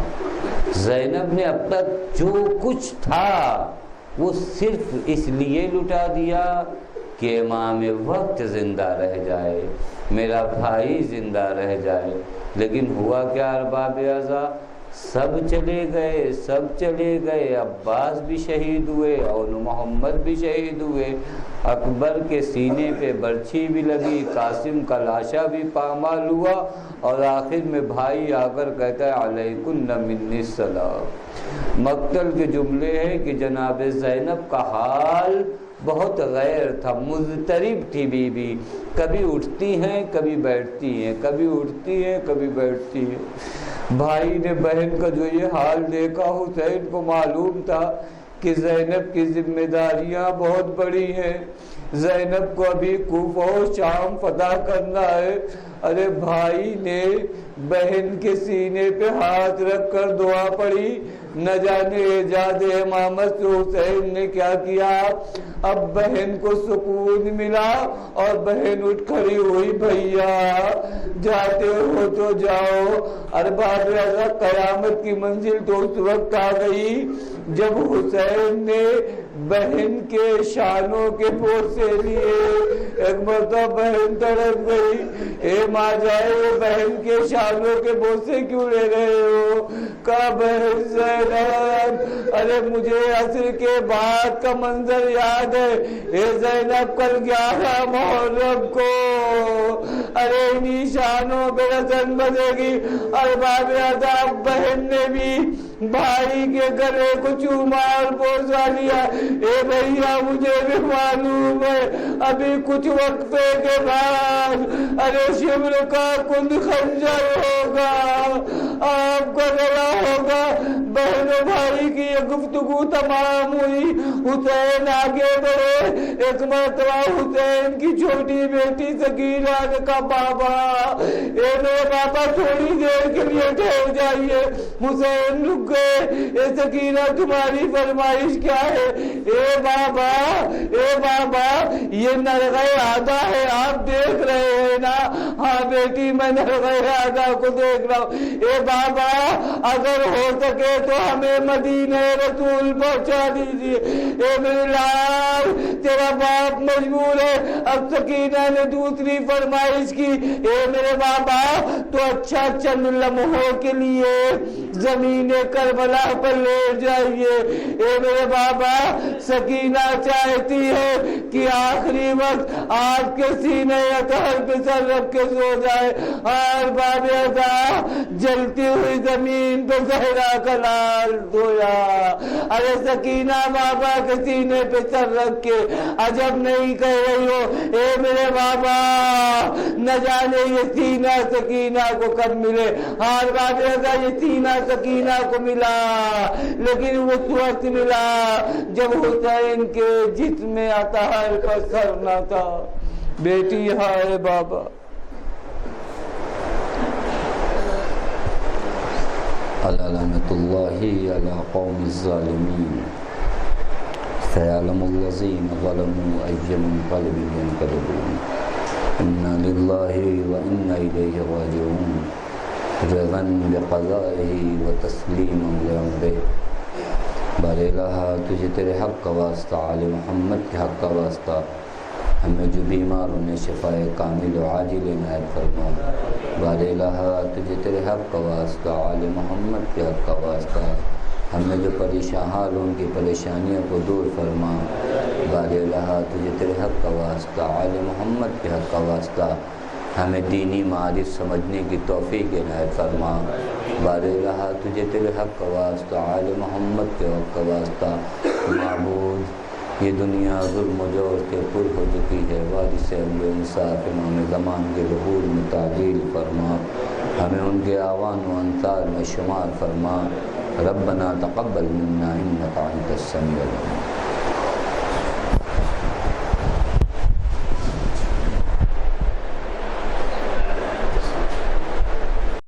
Speaker 2: زینب نے اب تک جو کچھ تھا وہ صرف اس لیے لٹا دیا کہ امام وقت زندہ رہ جائے، میرا بھائی زندہ رہ جائے۔ لیکن ہوا کیا ارباب اعضاء؟ سب چلے گئے، عباس بھی شہید ہوئے اور محمد بھی شہید ہوئے، اکبر کے سینے پہ برچھی بھی لگی، قاسم کا لاشا بھی پامال ہوا، اور آخر میں بھائی آ کر کہتا ہے علیکن منی السلام۔ مقتل کے جملے ہیں کہ جناب زینب کا حال بہت غیر تھا، مضطرب تھی بی بی، کبھی اٹھتی ہیں کبھی بیٹھتی ہیں، کبھی اٹھتی ہیں کبھی بیٹھتی ہیں۔ بھائی نے بہن کا جو یہ حال دیکھا، حسین کو معلوم تھا کہ زینب کی ذمہ داریاں بہت بڑی ہیں، زینب کو ابھی کوفہ و شام فتح کرنا ہے۔ ارے بھائی نے بہن کے سینے پہ ہاتھ رکھ کر دعا پڑھی، نہ جانے ایجاد امامت سے حسین نے کیا کیا۔ اب بہن کو سکون ملا اور بہن اٹھ کھڑی ہوئی، بھیا جاتے ہو تو جاؤ۔ ارباب اعضاء قیامت کی منزل تو اس وقت آ گئی جب حسین نے بہن کے شانوں کے بوسے لیے۔ ایک مرتبہ بہن تڑپ گئی، اے ماں جائے وہ بہن کے شانوں کے بوسے کیوں لے رہے ہو؟ کہا بہن زینب، ارے مجھے عصر کے بعد کا منظر یاد ہے، اے زینب کل 11 محرم کو ارے انہی شانوں پہ رسن بنے گی۔ ارباب اعضاء بہن نے بھی بھائی کے گلے کو چوما اور بوسا لیا۔ اے بھیا مجھے بھی معلوم ہے ابھی کچھ وقفے کے بعد ارے شمر کا کند خنجر ہوگا، آپ کا گلا ہوگا۔ بہن و بھائی کی یہ گفتگو تمام ہوئی، حسین آگے بڑھے۔ ایک مرتبہ حسین کی چھوٹی بیٹی سکینہ نے کہا بابا، اے میرے بابا تھوڑی دیر کے لیے ٹھہر جائیے۔ حسین رک گئے۔ اے سکینہ تمہاری فرمائش کیا ہے؟ اے بابا یہ نرغہ آدھا ہے، آپ دیکھ رہے ہیں نا؟ ہاں بیٹی میں نرغہ آدھا کو دیکھ رہا ہوں۔ اے بابا اگر ہو سکے تو ہمیں مدینہ رسول پہنچا دیجیے۔ اے میرے لال تیرا باپ مجبور ہے۔ اب سکینہ نے دوسری فرمائش کی، اے میرے بابا تو اچھا چند لمحوں کے لیے زمین کربلا پر لے جائیے۔ اے میرے بابا سکینہ چاہتی ہے کہ آخری وقت آپ کے سینے اطہر پہ سر رکھ کے سو جائے۔ اور باب اعضاء جلتی ہوئی زمین پہ زہرا کا لال دھویا۔ ارے سکینہ بابا کے سینے پہ سر رکھ کے عجب نہیں کہہ رہی ہو، اے میرے بابا نہ جانے یہ سینہ سکینہ کو کب ملے۔ اور باب اعضاء یہ سینہ سکینہ کو ملا، لیکن اس وقت ملا جب حسین کے جسم اطہر کا سر نہ تھا۔ بیٹی ہائے بابا۔ لعنت اللہ علی قوم الظالمین سیعلم الذین ظلموا ای منقلب ینقلبون انا للہ وانا الیہ راجعون رضا بقضائہ وتسلیما لامرہ۔ بار الہ تجھے تیرے حق کا واسطہ، آل محمد کے حق کا واسطہ، ہمیں جو بیمار انہیں شفائے کامل و عاجل عنایت فرما۔ بار الہ تجھے تیرے حق کا واسطہ، آل محمد کے حق کا واسطہ ہمیں جو پریشان حال ان کی پریشانیوں کو دور فرما۔ بار الہ تجھے تیرے حق کا واسطہ، آل محمد کے حق کا واسطہ ہمیں دینی معارف سمجھنے کی توفیق عنایت فرما۔ بار الہ تجھے تیرے حق کا واسطہ، آل محمد کے حق کا واسطہ معبود یہ دنیا ظلم و جور کے پر ہو چکی ہے، وارث عدل و انصاف امام زمان کے ظہور میں تعجیل فرما، ہمیں ان کے اعوان و انصار میں شمار فرما۔ ربنا تقبل منا انک انت السمیع العلیم۔